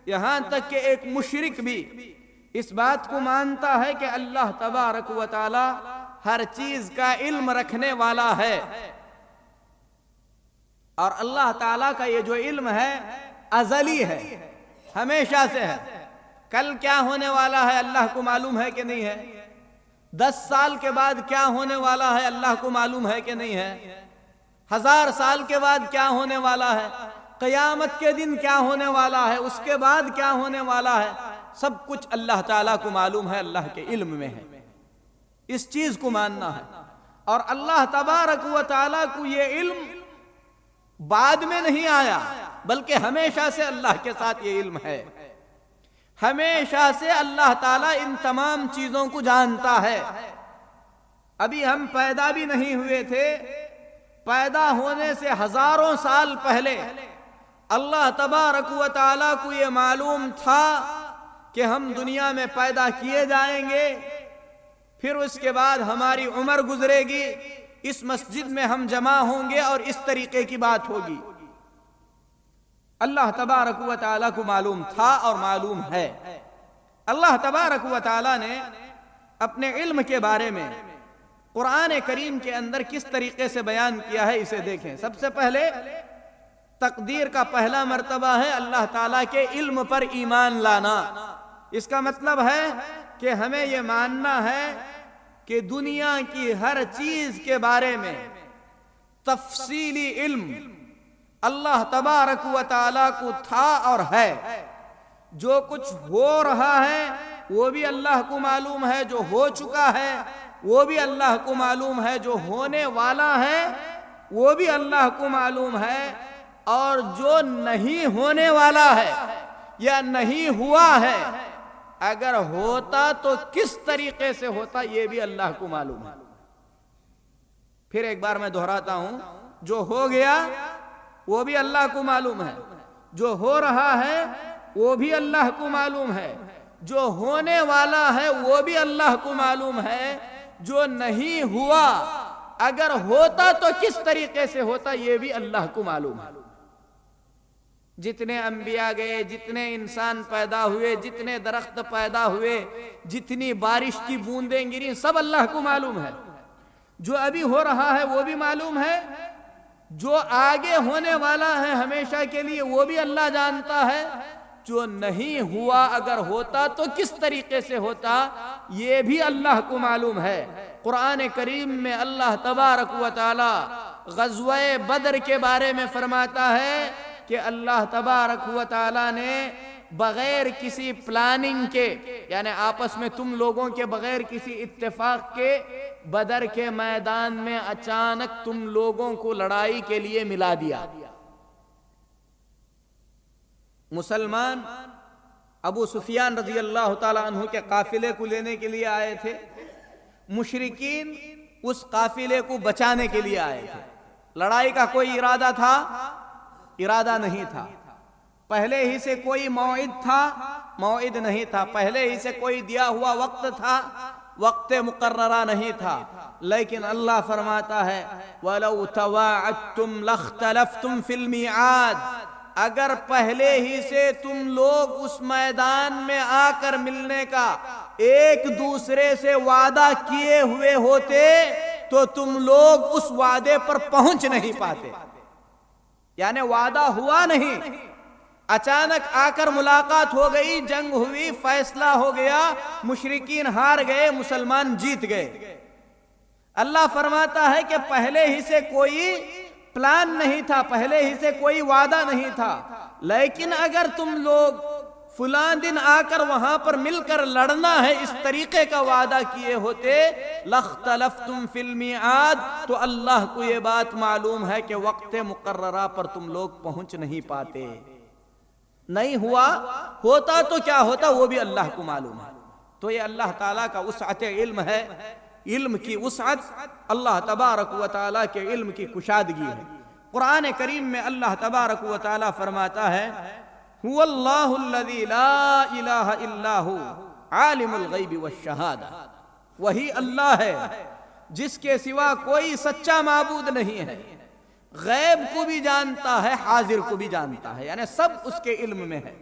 یہاں تک کہ ایک مشرک بھی اس بات کو مانتا ہے کہ اللہ تبارک و تعالی ہر چیز کا علم رکھنے والا ہے. اور اللہ تعالیٰ کا یہ جو علم ہے ازلی ہے، ہمیشہ سے ہے. کل کیا ہونے والا ہے اللہ کو معلوم ہے کہ نہیں ہے؟ 10 سال کے بعد کیا ہونے والا ہے اللہ کو معلوم ہے کہ نہیں ہے؟ 1000 سال کے بعد کیا ہونے والا ہے؟ قیامت کے دن کیا ہونے والا ہے؟ اس کے بعد کیا ہونے والا ہے؟ سب کچھ اللہ تعالیٰ کو معلوم ہے، اللہ کے علم میں ہے. اس چیز کو ماننا ہے. اور اللہ تبارک و تعالیٰ کو یہ علم بعد میں نہیں آیا، بلکہ ہمیشہ سے اللہ کے ساتھ یہ علم ہے. ہمیشہ سے اللہ تعالیٰ ان تمام چیزوں کو جانتا ہے. ابھی ہم پیدا بھی نہیں ہوئے تھے، پیدا ہونے سے ہزاروں سال پہلے اللہ تبارک و تعالیٰ کو یہ معلوم تھا کہ ہم دنیا میں پیدا کیے جائیں گے، پھر اس کے بعد ہماری عمر گزرے گی، اس مسجد میں ہم جمع ہوں گے اور اس طریقے کی بات ہوگی. اللہ تبارک و تعالیٰ کو معلوم تھا اور معلوم ہے. اللہ تبارک و تعالیٰ نے اپنے علم کے بارے میں قرآن کریم کے اندر کس طریقے سے بیان کیا ہے اسے دیکھیں. سب سے پہلے تقدیر کا پہلا مرتبہ ہے اللہ تعالیٰ کے علم پر ایمان لانا. اس کا مطلب ہے کہ ہمیں یہ ماننا ہے کہ دنیا کی ہر چیز کے بارے میں تفصیلی علم اللہ تبارک و تعالیٰ کو تھا اور ہے. جو کچھ ہو رہا ہے وہ بھی اللہ کو معلوم ہے، جو ہو چکا ہے وہ بھی اللہ کو معلوم ہے، جو ہونے والا ہے وہ بھی اللہ کو معلوم ہے، اور جو نہیں ہونے والا ہے یا نہیں ہوا ہے، اگر ہوتا تو کس طریقے سے ہوتا یہ بھی اللہ کو معلوم ہے. پھر ایک بار میں دہراتا ہوں، جو ہو گیا وہ بھی اللہ کو معلوم ہے، جو ہو رہا ہے وہ بھی اللہ کو معلوم ہے، جو ہونے والا ہے وہ بھی اللہ کو معلوم ہے، جو نہیں ہوا اگر ہوتا تو کس طریقے سے ہوتا یہ بھی اللہ کو معلوم ہے. جتنے انبیاء گئے، جتنے انسان پیدا ہوئے، جتنے درخت پیدا ہوئے، جتنی بارش کی بوندیں گری، سب اللہ کو معلوم ہے. جو ابھی ہو رہا ہے وہ بھی معلوم ہے، جو آگے ہونے والا ہے ہمیشہ کے لیے وہ بھی اللہ جانتا ہے، جو نہیں ہوا اگر ہوتا تو کس طریقے سے ہوتا یہ بھی اللہ کو معلوم ہے. قرآن کریم میں اللہ تبارک و تعالی غزوہ بدر کے بارے میں فرماتا ہے کہ اللہ تبارک و تعالی نے بغیر کسی پلاننگ کے، یعنی آپس میں تم لوگوں کے بغیر کسی اتفاق کے، بدر کے میدان میں اچانک تم لوگوں کو لڑائی کے لیے ملا دیا. مسلمان ابو سفیان رضی اللہ تعالی عنہ کے قافلے کو لینے کے لیے آئے تھے، مشرکین اس قافلے کو بچانے کے لیے آئے تھے. لڑائی کا کوئی ارادہ تھا؟ ارادہ نہیں تھا. پہلے ہی سے کوئی موعد تھا؟ موعد نہیں تھا. پہلے ہی سے کوئی دیا ہوا وقت تھا؟ وقت مقررہ نہیں تھا. لیکن اللہ فرماتا ہے وَلَوْ تَوَاعَدْتُمْ لَاخْتَلَفْتُمْ فِي الْمِيعَادِ، اگر پہلے ہی سے تم لوگ اس میدان میں آ کر ملنے کا ایک دوسرے سے وعدہ کیے ہوئے ہوتے تو تم لوگ اس وعدے پر پہنچ نہیں پاتے. یعنی وعدہ ہوا نہیں، اچانک آ کر ملاقات ہو گئی، جنگ ہوئی، فیصلہ ہو گیا، مشرکین ہار گئے، مسلمان جیت گئے. اللہ فرماتا ہے کہ پہلے ہی سے کوئی پلان نہیں تھا، پہلے ہی سے کوئی وعدہ نہیں تھا. لیکن اگر تم لوگ فلاں دن آ کر وہاں پر مل کر لڑنا ہے اس طریقے کا وعدہ کیے ہوتے لَاخْتَلَفْتُمْ فِي الْمِيعَادِ، تو اللہ کو یہ بات معلوم ہے کہ وقت مقررہ پر تم لوگ پہنچ نہیں پاتے. نہیں ہوا، ہوتا تو کیا ہوتا وہ بھی اللہ کو معلوم ہے. تو یہ اللہ تعالیٰ کا وسعت علم ہے. علم کی وسعت اللہ تبارک و تعالیٰ کے علم کی کشادگی ہے. قرآن کریم میں اللہ تبارک و تعالیٰ فرماتا ہے هو اللہ الذی لا الہ الا ہو عالم الغیب والشہادہ، وہی اللہ ہے جس کے سوا کوئی سچا معبود نہیں ہے، غیب کو بھی جانتا ہے، حاضر کو بھی جانتا ہے، یعنی سب اس کے علم میں ہے.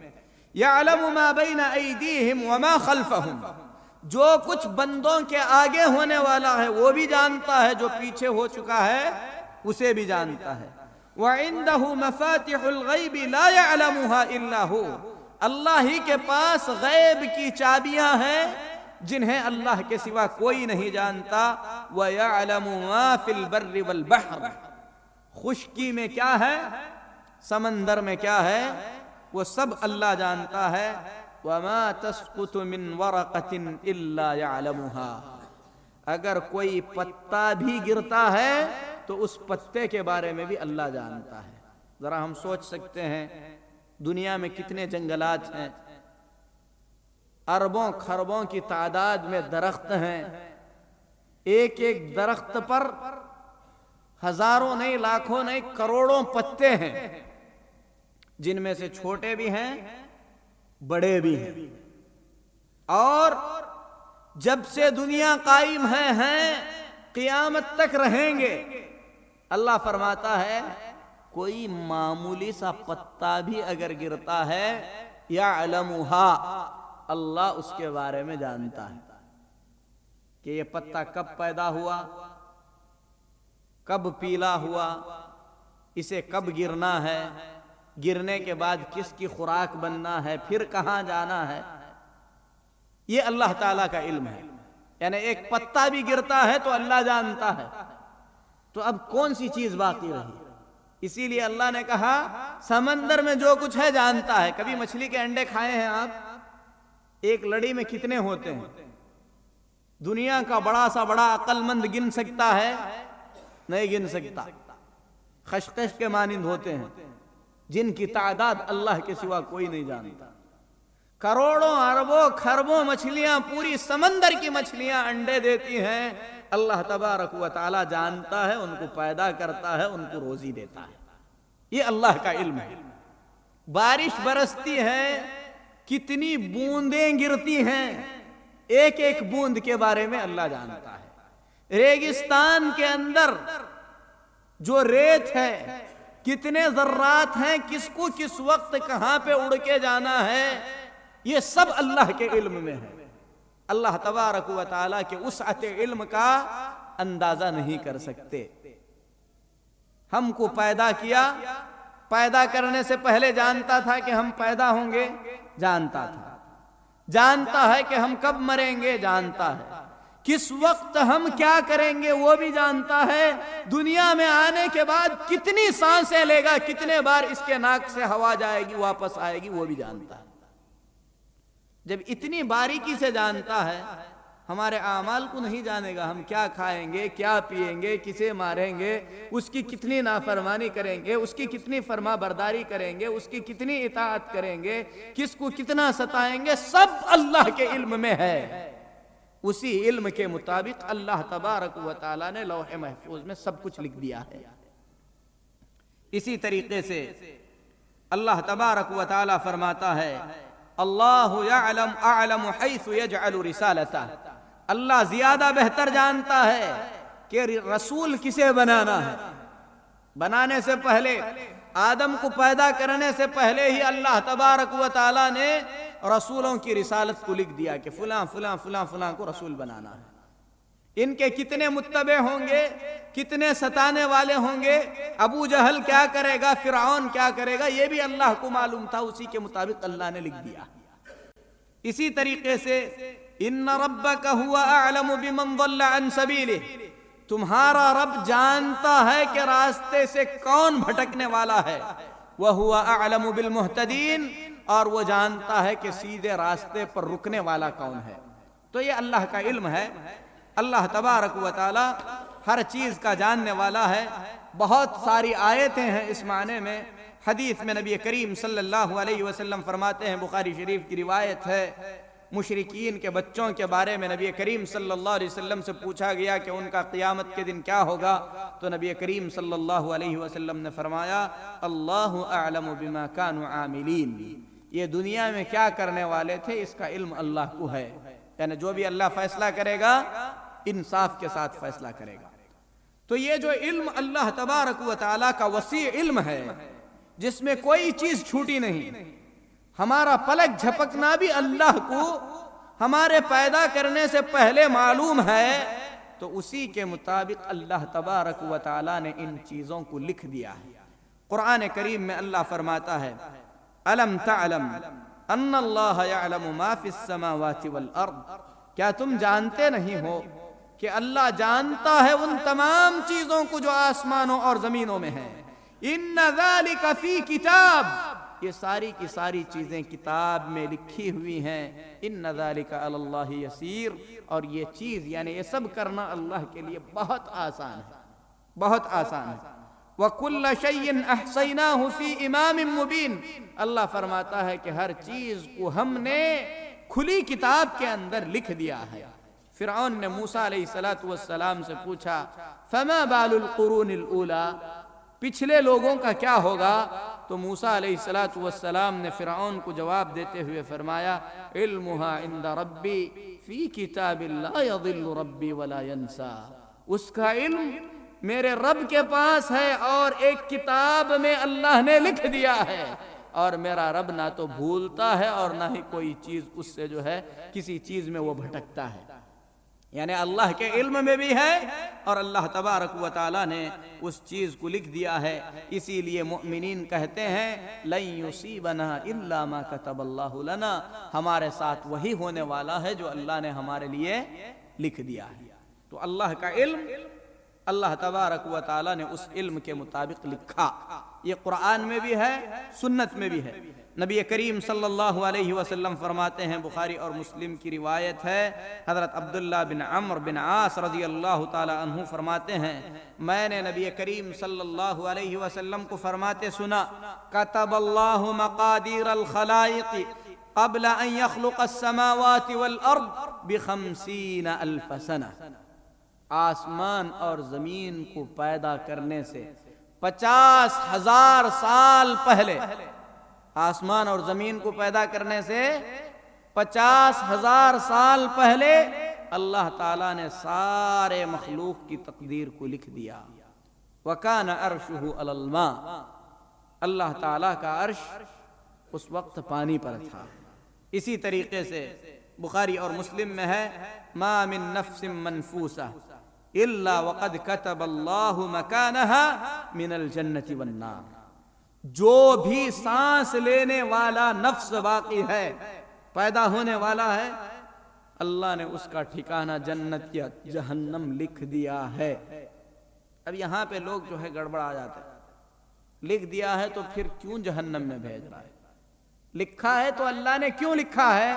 یعلم ما بین ایدیہم وما خلفہم، جو کچھ بندوں کے آگے ہونے والا ہے وہ بھی جانتا ہے، جو پیچھے ہو چکا ہے اسے بھی جانتا ہے. وَعِندَهُ مَفَاتِحُ الْغَيْبِ لَا يَعْلَمُهَا إِلَّا هُوَ، اللہ ہی کے پاس غیب کی چابیاں ہیں جنہیں اللہ کے سوا کوئی نہیں جانتا. وَيَعْلَمُ مَا فِي الْبَرِّ وَالْبَحْرِ، خشکی میں کیا ہے، سمندر میں کیا ہے، وہ سب اللہ جانتا ہے. وَمَا تَسْقُطُ مِنْ وَرَقَةٍ إِلَّا يَعْلَمُهَا، اگر کوئی پتا بھی گرتا ہے تو اس پتے کے بارے میں بھی اللہ جانتا ہے. ذرا ہم سوچ سکتے ہیں دنیا میں کتنے جنگلات ہیں، اربوں خربوں کی تعداد میں درخت ہیں، ایک ایک درخت پر ہزاروں نہیں، لاکھوں نہیں، کروڑوں پتے ہیں، جن میں سے چھوٹے بھی ہیں بڑے بھی ہیں. اور جب سے دنیا قائم ہیں قیامت تک رہیں گے. اللہ فرماتا ہے کوئی معمولی سا پتا بھی اگر گرتا ہے یعلمها، اللہ اس کے بارے میں جانتا ہے کہ یہ پتا کب پیدا ہوا، کب پیلا ہوا، اسے کب گرنا ہے، گرنے کے بعد کس کی خوراک بننا ہے، پھر کہاں جانا ہے. یہ اللہ تعالیٰ کا علم ہے. یعنی ایک پتا بھی گرتا ہے تو اللہ جانتا ہے. تو اب کون سی چیز باقی رہی؟ اسی لیے اللہ نے کہا سمندر میں جو کچھ ہے جانتا ہے. کبھی مچھلی کے انڈے کھائے ہیں آپ؟ ایک لڑی میں کتنے ہوتے ہیں؟ دنیا کا بڑا سا بڑا عقل مند گن سکتا ہے؟ نہیں گن سکتا. خشخش کے مانند ہوتے ہیں جن کی تعداد اللہ کے سوا کوئی نہیں جانتا. کروڑوں اربوں خربوں مچھلیاں، پوری سمندر کی مچھلیاں انڈے دیتی ہیں. اللہ تبارک و تعالی جانتا ہے، ان کو پیدا کرتا ہے، ان کو روزی دیتا ہے. یہ اللہ کا علم ہے. بارش برستی ہے، کتنی بوندیں گرتی ہیں، ایک ایک بوند کے بارے میں اللہ جانتا ہے. ریگستان کے اندر جو ریت ہے، کتنے ذرات ہیں، کس کو کس وقت کہاں پہ اڑ کے جانا ہے، یہ سب اللہ کے علم میں ہے. اللہ تبارک و تعالیٰ کے وسعت علم کا اندازہ نہیں کر سکتے. ہم کو پیدا کیا، پیدا کرنے سے پہلے جانتا تھا کہ ہم پیدا ہوں گے، جانتا تھا. جانتا ہے کہ ہم کب مریں گے، جانتا ہے. کس وقت ہم کیا کریں گے وہ بھی جانتا ہے. دنیا میں آنے کے بعد کتنی سانسیں لے گا، کتنے بار اس کے ناک سے ہوا جائے گی واپس آئے گی، وہ بھی جانتا ہے. جب اتنی باریکی سے جانتا ہے، ہمارے اعمال کو نہیں جانے گا؟ ہم کیا کھائیں گے، کیا پیئیں گے، کسے ماریں گے، اس کی کتنی نافرمانی کریں گے، اس کی کتنی فرما برداری کریں گے، اس کی کتنی اطاعت کریں گے، کس کو کتنا ستائیں گے، سب اللہ کے علم میں ہے. اسی علم کے مطابق اللہ تبارک و تعالیٰ نے لوح محفوظ میں سب کچھ لکھ دیا ہے. اسی طریقے سے اللہ تبارک و تعالی فرماتا ہے اللہ یعلم اعلم حیث یجعل رسالتہ، اللہ زیادہ بہتر جانتا ہے کہ رسول کسے بنانا ہے۔ بنانے سے پہلے، آدم کو پیدا کرنے سے پہلے ہی اللہ تبارک و تعالی نے رسولوں کی رسالت کو لکھ دیا کہ فلاں فلاں فلاں فلاں کو رسول بنانا ہے۔ ان کے کتنے متبع ہوں گے، کتنے ستانے والے ہوں گے، ابو جہل کیا کرے گا، فرعون کیا کرے گا، یہ بھی اللہ کو معلوم تھا، اسی کے مطابق اللہ نے لکھ دیا۔ اسی طریقے سے ان ربک هو اعلم بمن ضل عن سبیلہ، تمہارا رب جانتا ہے کہ راستے سے کون بھٹکنے والا ہے، وہو اعلم بالمہتدین، اور وہ جانتا ہے کہ سیدھے راستے پر رکنے والا کون ہے۔ تو یہ اللہ کا علم ہے۔ اللہ تبارک و تعالی ہر چیز کا جاننے والا ہے۔ بہت ساری آیتیں ہیں اس معنی میں۔ حدیث میں نبی کریم صلی اللہ علیہ وسلم فرماتے ہیں، بخاری شریف کی روایت ہے، مشرکین کے بچوں کے بارے میں نبی کریم صلی اللہ علیہ وسلم سے پوچھا گیا کہ ان کا قیامت کے دن کیا ہوگا، تو نبی کریم صلی اللہ علیہ وسلم نے فرمایا اللہ اعلم بما كانوا عاملین، یہ دنیا میں کیا کرنے والے تھے اس کا علم اللہ کو ہے۔ یعنی جو بھی اللہ فیصلہ کرے گا انصاف کے ساتھ فیصلہ کرے گا۔ تو یہ جو علم اللہ تبارک و تعالیٰ کا وسیع علم ہے، جس میں کوئی چیز چھوٹی نہیں، ہمارا پلک جھپکنا بھی اللہ کو ہمارے پیدا کرنے سے پہلے معلوم ہے، تو اسی کے مطابق اللہ تبارک و تعالیٰ نے ان چیزوں کو لکھ دیا ہے۔ قرآن کریم میں اللہ فرماتا ہے الم تعلم ان اللہ یعلم ما فی السماوات والارض، کیا تم جانتے نہیں ہو کہ اللہ جانتا ہے ان تمام چیزوں کو جو آسمانوں اور زمینوں میں ہیں۔ ان ذالک فی کتاب، یہ ساری کی ساری چیزیں کتاب میں لکھی ہوئی ہیں۔ ان ذالک علی اللہ یسیر، اور یہ چیز یعنی یہ سب کرنا اللہ کے لیے بہت آسان ہے، بہت آسان ہے۔ وَكُلَّ شَيْءٍ أَحْصَيْنَاهُ فِي إِمَامٍ مُبِينٍ، اللہ فرماتا ہے کہ ہر چیز کو ہم نے کھلی کتاب کے اندر لکھ دیا ہے۔ فرعون نے موسیٰ علیہ السلام سے پوچھا فَمَا بَالُ الْقُرُونِ الْأُولَى، پچھلے لوگوں کا کیا ہوگا؟ تو موسیٰ علیہ السلام نے فرعون کو جواب دیتے ہوئے فرمایا علمها عند ربی فی کتاب لا یضل ربی ولا ینسا، اس کا علم میرے رب کے پاس ہے اور ایک کتاب میں اللہ نے لکھ دیا ہے، اور میرا رب نہ تو بھولتا ہے اور نہ ہی کوئی چیز اس سے جو ہے کسی چیز میں وہ بھٹکتا ہے۔ یعنی اللہ کے علم میں بھی ہے اور اللہ تبارک و تعالی نے اس چیز کو لکھ دیا ہے۔ اسی لیے مؤمنین کہتے ہیں لن یصیبنا الا ما کتب اللہ لنا، ہمارے ساتھ وہی ہونے والا ہے جو اللہ نے ہمارے لیے لکھ دیا ہے۔ تو اللہ کا علم اللہ تبارک و تعالی نے اس علم کے مطابق لکھا۔ یہ قرآن میں بھی ہے، سنت میں بھی ہے۔ نبی کریم صلی اللہ علیہ وسلم فرماتے ہیں، بخاری اور مسلم کی روایت ہے، حضرت عبداللہ بن عمرو بن عاص رضی اللہ تعالی عنہ فرماتے ہیں میں نے نبی کریم صلی اللہ علیہ وسلم کو فرماتے سنا کتب اللہ مقادیر الخلائق قبل ان يخلق السماوات والارض ب50,000 سنہ، آسمان اور زمین کو پیدا کرنے سے 50,000 سال پہلے، آسمان اور زمین کو پیدا کرنے سے 50,000 سال پہلے اللہ تعالیٰ نے سارے مخلوق کی تقدیر کو لکھ دیا۔ وَكَانَ عَرْشُهُ عَلَى الْمَاءِ، اللہ تعالیٰ کا عرش اس وقت پانی پر تھا۔ اسی طریقے سے بخاری اور مسلم میں ہے مَا مِن نَفْسٍ مَنفوسَةٍ إِلَّا وَقَدْ كَتَبَ اللَّهُ مَكَانَهَا مِنَ الْجَنَّةِ وَالنَّارِ، جو بھی سانس لینے والا نفس باقی ہے، پیدا ہونے والا ہے، اللہ نے اس کا ٹھکانہ جنت یا جہنم لکھ دیا ہے۔ اب یہاں پہ لوگ جو ہے گڑبڑا جاتے ہیں، لکھ دیا ہے تو پھر کیوں جہنم میں بھیج رہا ہے؟ لکھا ہے تو اللہ نے کیوں لکھا ہے؟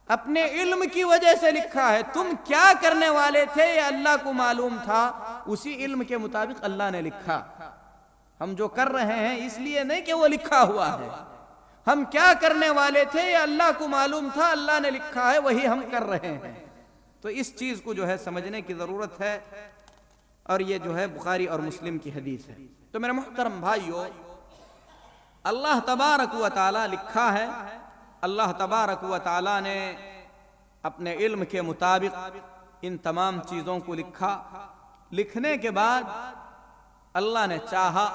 اپنے علم کی وجہ سے لکھا ہے۔ تم کیا کرنے والے تھے یہ اللہ کو معلوم تھا، اسی علم کے مطابق اللہ نے لکھا۔ ہم جو کر رہے ہیں اس لیے نہیں کہ وہ لکھا ہوا ہے، ہم کیا کرنے والے تھے یہ اللہ کو معلوم تھا، اللہ نے لکھا ہے، وہی ہم کر رہے ہیں۔ تو اس چیز کو جو ہے سمجھنے کی ضرورت ہے، اور یہ جو ہے بخاری اور مسلم کی حدیث ہے۔ تو میرے محترم بھائیو، اللہ تبارک و تعالی لکھا ہے، اللہ تبارک و تعالی نے اپنے علم کے مطابق ان تمام چیزوں کو لکھا. لکھنے کے بعد اللہ نے چاہا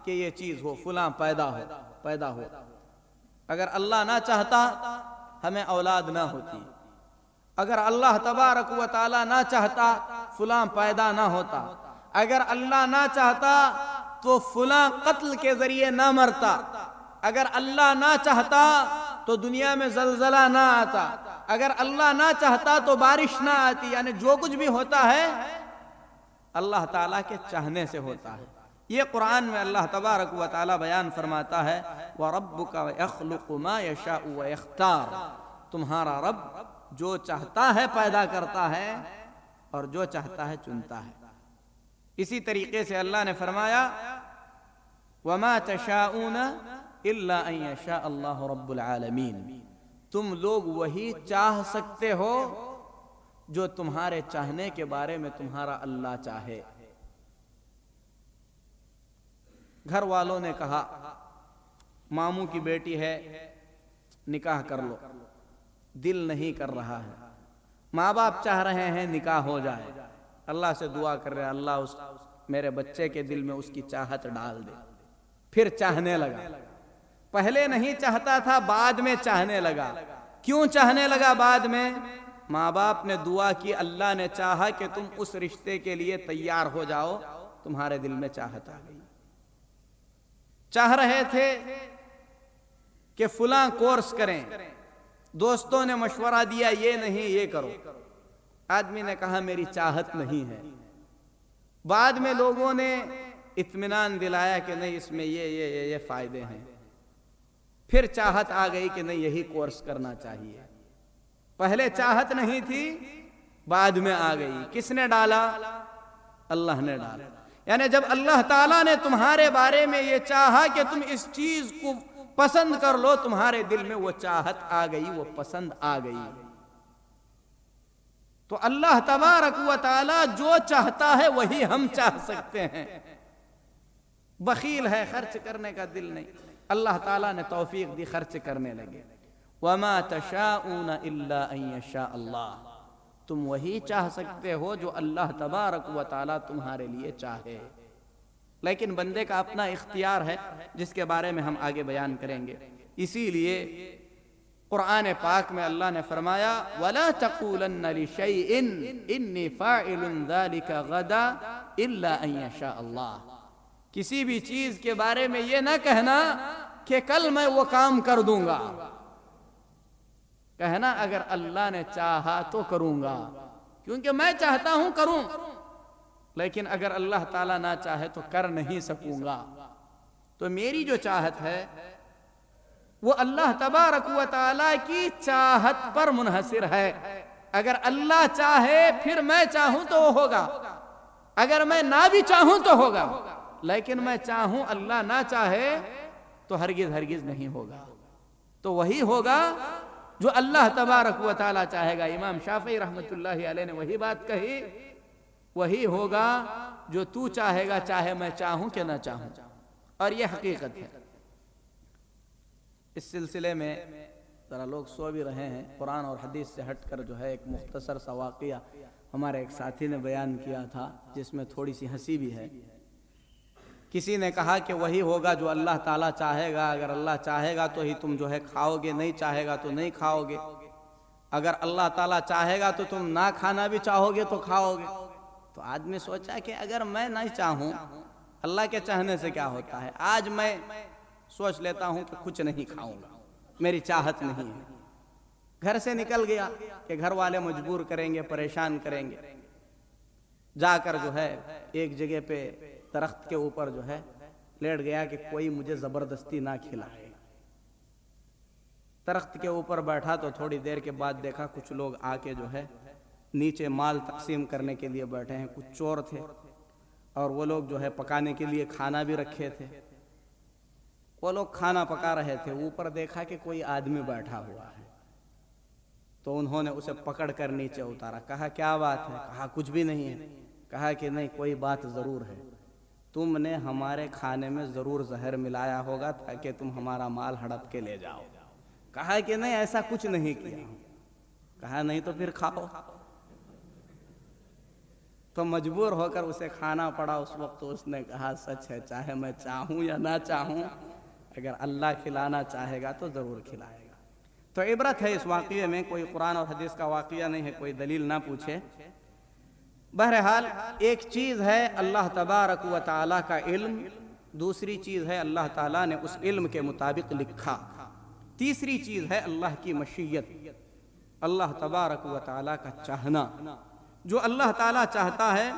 کہ یہ چیز ہو، فلاں پیدا ہو. اگر اللہ نہ چاہتا ہمیں اولاد نہ ہوتی، اگر اللہ تبارک و تعالی نہ چاہتا فلاں پیدا نہ ہوتا، اگر اللہ نہ چاہتا تو فلاں قتل کے ذریعے نہ مرتا، اگر اللہ نہ چاہتا تو دنیا میں زلزلہ نہ آتا، اگر اللہ نہ چاہتا تو بارش نہ آتی. یعنی جو کچھ بھی ہوتا ہے اللہ تعالیٰ کے چاہنے سے ہوتا ہے. یہ قرآن میں اللہ تبارک و تعالیٰ بیان فرماتا ہے وَرَبُّكَ يَخْلُقُ مَا يَشَاءُ وَيَخْتَارُ. تمہارا رب جو چاہتا ہے پیدا کرتا ہے اور جو چاہتا ہے چنتا ہے. اسی طریقے سے اللہ نے فرمایا وَمَا تَشَاءُونَ إِلَّا أَن يَشَاءَ اللَّهُ رَبُّ الْعَالَمِينَ. تم لوگ وہی چاہ سکتے ہو جو تمہارے چاہنے کے بارے میں تمہارا اللہ چاہے. گھر والوں نے کہا ماموں کی بیٹی ہے نکاح کر لو، دل نہیں کر رہا ہے. ماں باپ چاہ رہے ہیں نکاح ہو جائے، اللہ سے دعا کر رہے اللہ میرے بچے کے دل میں اس کی چاہت ڈال دے. پھر چاہنے لگا، پہلے نہیں چاہتا تھا بعد میں چاہنے لگا. کیوں چاہنے لگا بعد میں؟ ماں باپ نے دعا کی، اللہ نے چاہا کہ تم اس رشتے کے لیے تیار ہو جاؤ، تمہارے دل میں چاہت آ گئی. چاہ رہے تھے کہ فلاں کورس کریں، دوستوں نے مشورہ دیا یہ نہیں یہ کرو، آدمی نے کہا میری چاہت نہیں ہے. بعد میں لوگوں نے اطمینان دلایا کہ نہیں اس میں یہ فائدے ہیں. پھر چاہت آ گئی کہ نہیں یہی کورس کرنا چاہیے. پہلے چاہت نہیں تھی، بعد میں آ گئی. کس نے ڈالا؟ اللہ نے ڈالا. یعنی جب اللہ تعالیٰ نے تمہارے بارے میں یہ چاہا کہ تم اس چیز کو پسند کر لو، تمہارے دل میں وہ چاہت آ گئی، وہ پسند آ گئی. تو اللہ تبارک و تعالیٰ جو چاہتا ہے وہی ہم چاہ سکتے ہیں. بخیل ہے، خرچ کرنے کا دل نہیں. اللہ تعالیٰ نے توفیق دی، خرچ کرنے لگے. وَمَا تَشَاءُونَ إِلَّا أَن يَشَاءَ اللَّهُ. تم وہی چاہ سکتے ہو جو اللہ تبارک و تعالیٰ تمہارے لیے چاہے. لیکن بندے کا اپنا اختیار ہے جس کے بارے میں ہم آگے بیان کریں گے. اسی لیے قرآن پاک میں اللہ نے فرمایا وَلَا تَقُولَنَّ لِشَيْءٍ إِنِّي فَاعِلٌ ذَلِكَ غَدًا إِلَّا أَن يَشَاءَ اللَّهُ. کسی بھی چیز کے بارے میں یہ نہ کہنا کہ کل میں وہ کام کر دوں گا. کہنا اگر اللہ نے چاہا تو کروں گا، کیونکہ میں چاہتا ہوں کروں، لیکن اگر اللہ تعالیٰ نہ چاہے تو کر نہیں سکوں گا. تو میری جو چاہت ہے وہ اللہ تبارک و تعالیٰ کی چاہت پر منحصر ہے. اگر اللہ چاہے پھر میں چاہوں تو وہ ہوگا، اگر میں نہ بھی چاہوں تو ہوگا. لیکن میں چاہوں اللہ نہ چاہے تو ہرگز نہیں ہوگا. تو وہی ہوگا جو اللہ تبارک و تعالیٰ چاہے گا. امام شافعی رحمۃ اللہ علیہ نے وہی بات کہی، وہی ہوگا جو تو چاہے گا، چاہے میں چاہوں کہ نہ چاہوں. اور یہ حقیقت ہے. اس سلسلے میں ذرا لوگ سو بھی رہے ہیں. قرآن اور حدیث سے ہٹ کر جو ہے ایک مختصر سا واقعہ ہمارے ایک ساتھی نے بیان کیا تھا جس میں تھوڑی سی ہنسی بھی ہے. کسی نے کہا کہ وہی ہوگا جو اللہ تعالیٰ چاہے گا. اگر اللہ چاہے گا تو ہی تم جو ہے کھاؤ گے، نہیں چاہے گا تو نہیں کھاؤ گے. اگر اللہ تعالیٰ چاہے گا تو تم نہ کھانا بھی چاہو گے تو کھاؤ گے. تو آدمی سوچا کہ اگر میں نہیں چاہوں اللہ کے چاہنے سے کیا ہوتا ہے. آج میں سوچ لیتا ہوں کہ کچھ نہیں کھاؤں گا، میری چاہت نہیں ہے. گھر سے نکل گیا کہ گھر والے مجبور کریں گے، پریشان کریں گے. جا کر جو ہے ایک جگہ پہ درخت کے اوپر جو ہے لیٹ گیا کہ کوئی مجھے زبردستی نہ کھلائے. درخت کے اوپر بیٹھا تو تھوڑی دیر کے بعد دیکھا کچھ لوگ آ کے جو ہے نیچے مال تقسیم کرنے کے لیے بیٹھے ہیں. کچھ چور تھے اور وہ لوگ جو ہے پکانے کے لیے کھانا بھی رکھے تھے. وہ لوگ کھانا پکا رہے تھے. اوپر دیکھا کہ کوئی آدمی بیٹھا ہوا ہے تو انہوں نے اسے پکڑ کر نیچے اتارا. کہا کیا بات ہے؟ کہا کچھ بھی نہیں ہے. کہا کہ نہیں کوئی بات ضرور ہے. تم نے ہمارے کھانے میں ضرور زہر ملایا ہوگا تاکہ تم ہمارا مال ہڑپ کے لے جاؤ۔ کہا کہ نہیں، ایسا کچھ نہیں کیا۔ کہا نہیں تو پھر کھاؤ۔ تو مجبور ہو کر اسے کھانا پڑا۔ اس وقت اس نے کہا سچ ہے، چاہے میں چاہوں یا نہ چاہوں، اگر اللہ کھلانا چاہے گا تو ضرور کھلائے گا۔ تو عبرت ہے اس واقعے میں، کوئی قرآن اور حدیث کا واقعہ نہیں ہے، کوئی دلیل نہ پوچھے۔ بہرحال ایک چیز ہے اللہ تبارک و تعالیٰ کا علم، دوسری چیز ہے اللہ تعالیٰ نے اس علم کے مطابق لکھا، تیسری چیز ہے اللہ کی مشیت، اللہ تبارک و تعالیٰ کا چاہنا۔ جو اللہ تعالیٰ چاہتا ہے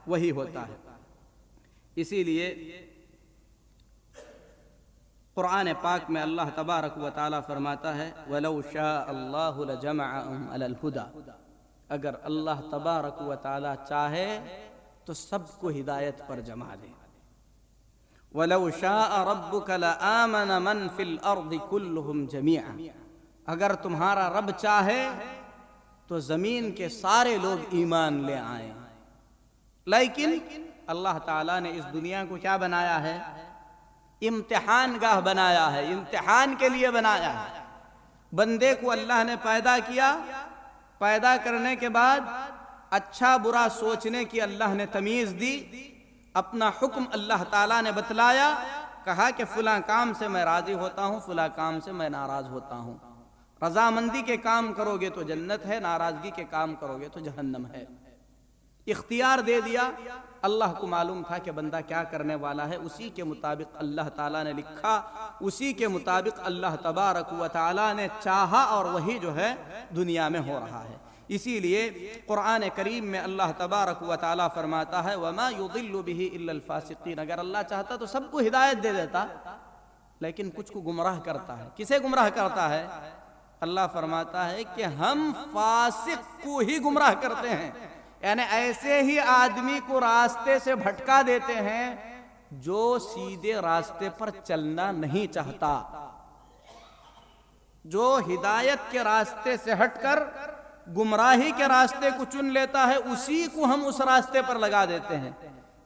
وہی ہوتا ہے۔ اسی لیے قرآن پاک میں اللہ تبارک و تعالیٰ فرماتا ہے وَلَوْ شَاءَ اللَّهُ لَجَمَعَهُمْ عَلَى الْهُدَى، اگر اللہ تبارک و تعالیٰ چاہے تو سب کو ہدایت پر جمع دے۔ وَلَوْ شَاءَ رَبُّكَ لَآمَنَ مَنْ فِي الْأَرْضِ كُلُّهُمْ جَمِيعًا، اگر تمہارا رب چاہے تو زمین کے سارے لوگ ایمان لے آئیں۔ لیکن اللہ تعالیٰ نے اس دنیا کو کیا بنایا ہے؟ امتحان گاہ بنایا ہے، امتحان کے لیے بنایا ہے۔ بندے کو اللہ نے پیدا کیا، پیدا کرنے کے بعد اچھا برا سوچنے کی اللہ نے تمیز دی، اپنا حکم اللہ تعالیٰ نے بتلایا، کہا کہ فلاں کام سے میں راضی ہوتا ہوں، فلاں کام سے میں ناراض ہوتا ہوں۔ رضامندی کے کام کرو گے تو جنت ہے، ناراضگی کے کام کرو گے تو جہنم ہے۔ اختیار دے دیا، اللہ کو معلوم تھا کہ بندہ کیا کرنے والا ہے، اسی کے مطابق اللہ تعالیٰ نے لکھا، اسی کے مطابق اللہ تبارک و تعالیٰ نے چاہا، اور وہی جو ہے دنیا میں ہو رہا ہے۔ اسی لیے قرآن کریم میں اللہ تبارک و تعالیٰ فرماتا ہے وَمَا يُضِلُّ بِهِ إِلَّا الْفَاسِقِينَ، اگر اللہ چاہتا تو سب کو ہدایت دے دیتا، لیکن کچھ کو گمراہ کرتا ہے۔ کسے گمراہ کرتا ہے؟ اللہ فرماتا ہے کہ ہم فاسق کو ہی گمراہ کرتے ہیں، یعنی ایسے ہی آدمی کو راستے سے بھٹکا دیتے ہیں جو سیدھے راستے پر چلنا نہیں چاہتا، جو ہدایت کے راستے سے ہٹ کر گمراہی کے راستے کو چن لیتا ہے، اسی کو ہم اس راستے پر لگا دیتے ہیں۔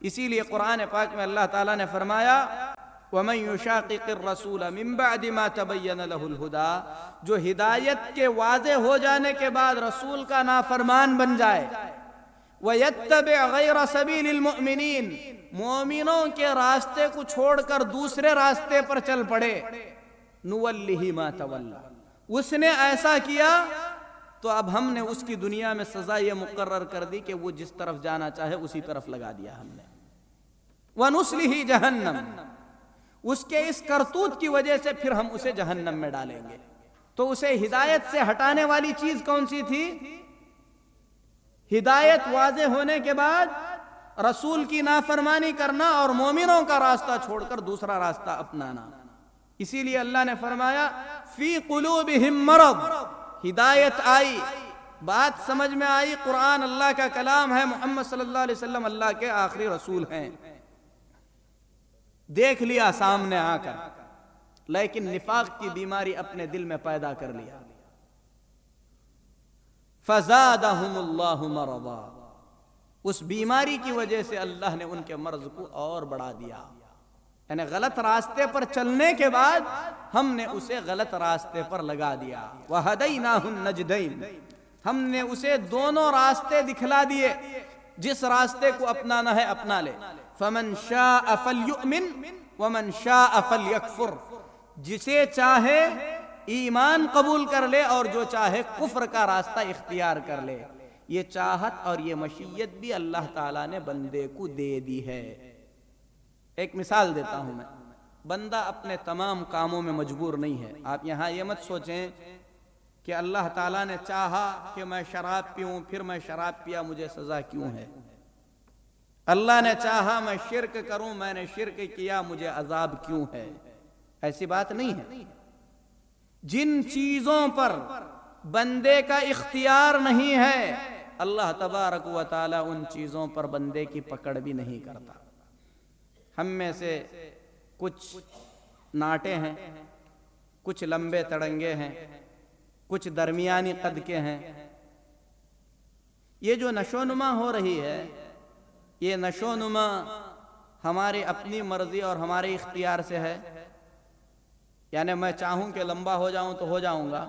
اسی لیے قرآن پاک میں اللہ تعالیٰ نے فرمایا وَمَن يُشَاقِقِ الرَّسُولَ مِن بَعْدِ مَا تَبَيَّنَ لَهُ الْهُدَى، جو ہدایت کے واضح ہو جانے کے بعد رسول کا نافرمان بن جائے، وَيَتَّبِعْ غَيْرَ سَبِيلِ الْمُؤْمِنِينَ، مومنوں کے راستے کو چھوڑ کر دوسرے راستے پر چل پڑے، نُوَلِّهِ مَا تَوَلَّى، اس نے ایسا کیا تو اب ہم نے اس کی دنیا میں سزا یہ مقرر کر دی کہ وہ جس طرف جانا چاہے اسی طرف لگا دیا ہم نے۔ وَنُصْلِهِ جَهَنَّمَ، اس کے اس کرتوت کی وجہ سے پھر ہم اسے جہنم میں ڈالیں گے۔ تو اسے ہدایت سے ہٹانے والی چیز کون سی تھی؟ ہدایت واضح ہونے کے بعد رسول کی نافرمانی کرنا اور مومنوں کا راستہ چھوڑ کر دوسرا راستہ اپنانا۔ اسی لیے اللہ نے فرمایا فی قلوبہم مرض، ہدایت آئی، بات سمجھ میں آئی، قرآن اللہ کا کلام ہے، محمد صلی اللہ علیہ وسلم اللہ کے آخری رسول ہیں، دیکھ لیا سامنے آ کر، لیکن نفاق کی بیماری اپنے دل میں پیدا کر لیا۔ فَزَادَهُمُ اللَّهُ مَرَضًا، اس بیماری کی وجہ سے اللہ نے ان کے مرض کو اور بڑھا دیا، یعنی غلط راستے پر چلنے کے بعد ہم نے اسے غلط راستے پر لگا دیا۔ وَهَدَيْنَاهُ النَّجْدَيْنِ، ہم نے اسے دونوں راستے دکھلا دیے، جس راستے کو اپنانا ہے اپنا لے۔ فَمَنْ شَاءَ فَلْيُؤْمِنْ وَمَنْ شَاءَ فَلْيَكْفُرْ، جسے چاہے ایمان قبول کر لے اور جو چاہے کفر کا راستہ اختیار کر لے۔ یہ چاہت اور یہ مشیت بھی اللہ تعالیٰ نے بندے کو دے دی ہے۔ ایک مثال دیتا ہوں میں، بندہ اپنے تمام کاموں میں مجبور نہیں ہے۔ آپ یہاں یہ مت سوچیں کہ اللہ تعالیٰ نے چاہا کہ میں شراب پیوں پھر میں شراب پیا مجھے سزا کیوں ہے، اللہ نے چاہا میں شرک کروں میں نے شرک کیا مجھے عذاب کیوں ہے، ایسی بات نہیں ہے۔ جن چیزوں پر بندے کا اختیار نہیں ہے اللہ تبارک و تعالی ان چیزوں پر بندے کی پکڑ بھی نہیں کرتا۔ ہم میں سے کچھ ناٹے ہیں، کچھ لمبے تڑنگے ہیں، کچھ درمیانی قد کے ہیں۔ یہ جو نشو نما ہو رہی ہے، یہ نشو نما ہماری اپنی مرضی اور ہمارے اختیار سے ہے؟ یعنی میں چاہوں کہ لمبا ہو جاؤں تو ہو جاؤں گا،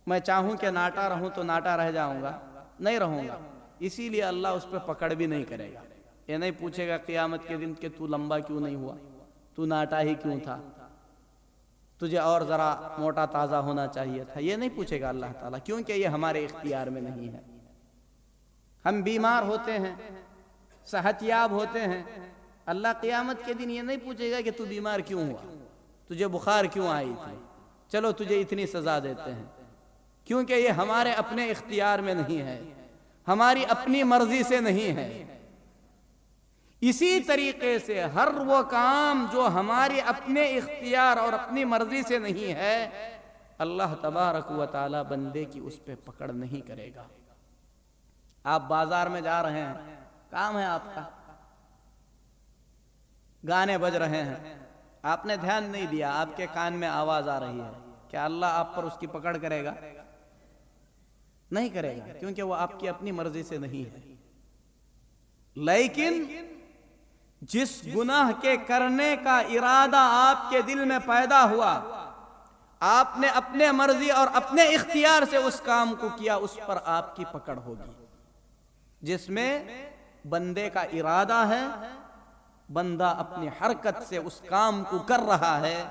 میں چاہوں کہ ناٹا رہوں تو ناٹا رہ جاؤں گا؟ نہیں رہوں گا۔ اسی لیے اللہ اس پہ پکڑ بھی نہیں کرے گا۔ یہ نہیں پوچھے گا قیامت کے دن کہ تو لمبا کیوں نہیں ہوا، تو ناٹا ہی کیوں تھا، تجھے اور ذرا موٹا تازہ ہونا چاہیے تھا۔ یہ نہیں پوچھے گا اللہ تعالیٰ، کیونکہ یہ ہمارے اختیار میں نہیں ہے۔ ہم بیمار ہوتے ہیں، صحت یاب ہوتے ہیں، اللہ قیامت کے دن یہ نہیں پوچھے گا کہ تو بیمار کیوں ہوا، تجھے بخار کیوں آئی تھی، چلو تجھے اتنی سزا دیتے ہیں، کیونکہ یہ ہمارے اپنے اختیار میں نہیں ہے، ہماری اپنی مرضی سے نہیں ہے۔ اسی طریقے سے ہر وہ کام جو ہماری اپنے اختیار اور اپنی مرضی سے نہیں ہے، اللہ تبارک و تعالی بندے کی اس پہ پکڑ نہیں کرے گا۔ آپ بازار میں جا رہے ہیں، کام ہے آپ کا، گانے بج رہے ہیں، آپ نے دھیان نہیں دیا، آپ کے کان میں آواز آ رہی ہے، کیا اللہ آپ پر اس کی پکڑ کرے گا؟ نہیں کرے گا، کیونکہ وہ آپ کی اپنی مرضی سے نہیں ہے۔ لیکن جس گناہ کے کرنے کا ارادہ آپ کے دل میں پیدا ہوا، آپ نے اپنے مرضی اور اپنے اختیار سے اس کام کو کیا، اس پر آپ کی پکڑ ہوگی۔ جس میں بندے کا ارادہ ہے، بندہ اپنی حرکت سے اس کام کو کر رہا ہے،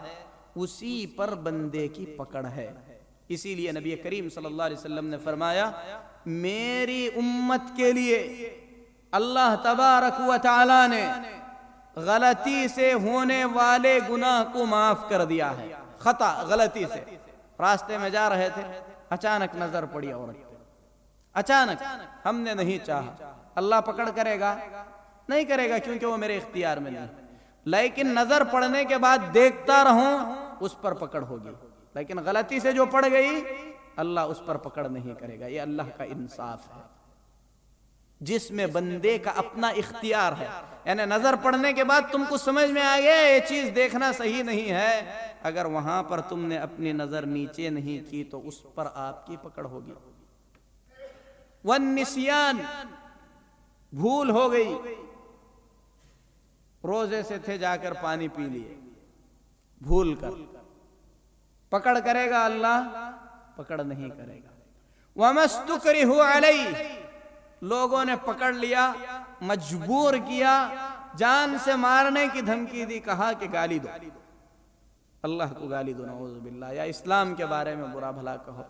اسی پر بندے کی پکڑ ہے۔ اسی لیے نبی کریم صلی اللہ علیہ وسلم نے فرمایا، میری امت کے لیے اللہ تبارک و تعالی نے غلطی سے ہونے والے گناہ کو معاف کر دیا ہے۔ خطا، غلطی سے راستے میں جا رہے تھے، اچانک نظر پڑی عورت پہ، اچانک، ہم نے نہیں چاہا، اللہ پکڑ کرے گا؟ نہیں کرے گا، کیونکہ وہ میرے اختیار میں نہیں۔ لیکن نظر پڑنے کے بعد دیکھتا رہوں، اس پر پکڑ ہوگی۔ لیکن غلطی سے جو پڑ گئی، اللہ اس پر پکڑ نہیں کرے گا۔ یہ اللہ کا انصاف ہے، جس میں بندے کا اپنا اختیار ہے۔ یعنی نظر پڑنے کے بعد تم کو سمجھ میں آ گیا یہ چیز دیکھنا صحیح نہیں ہے، اگر وہاں پر تم نے اپنی نظر نیچے نہیں کی تو اس پر آپ کی پکڑ ہوگی۔ والنسیان، بھول ہو گئی، روزے سے تھے، جا کر پانی پی لیے بھول کر، پکڑ کرے گا اللہ؟ پکڑ نہیں کرے گا۔ وَمَسْتُكْرِهُ عَلَيْهِ، لوگوں نے پکڑ لیا، مجبور کیا، جان سے مارنے کی دھمکی دی، کہا کہ گالی دو، اللہ کو گالی دو، نعوذ باللہ، یا اسلام کے بارے میں برا بھلا کہو۔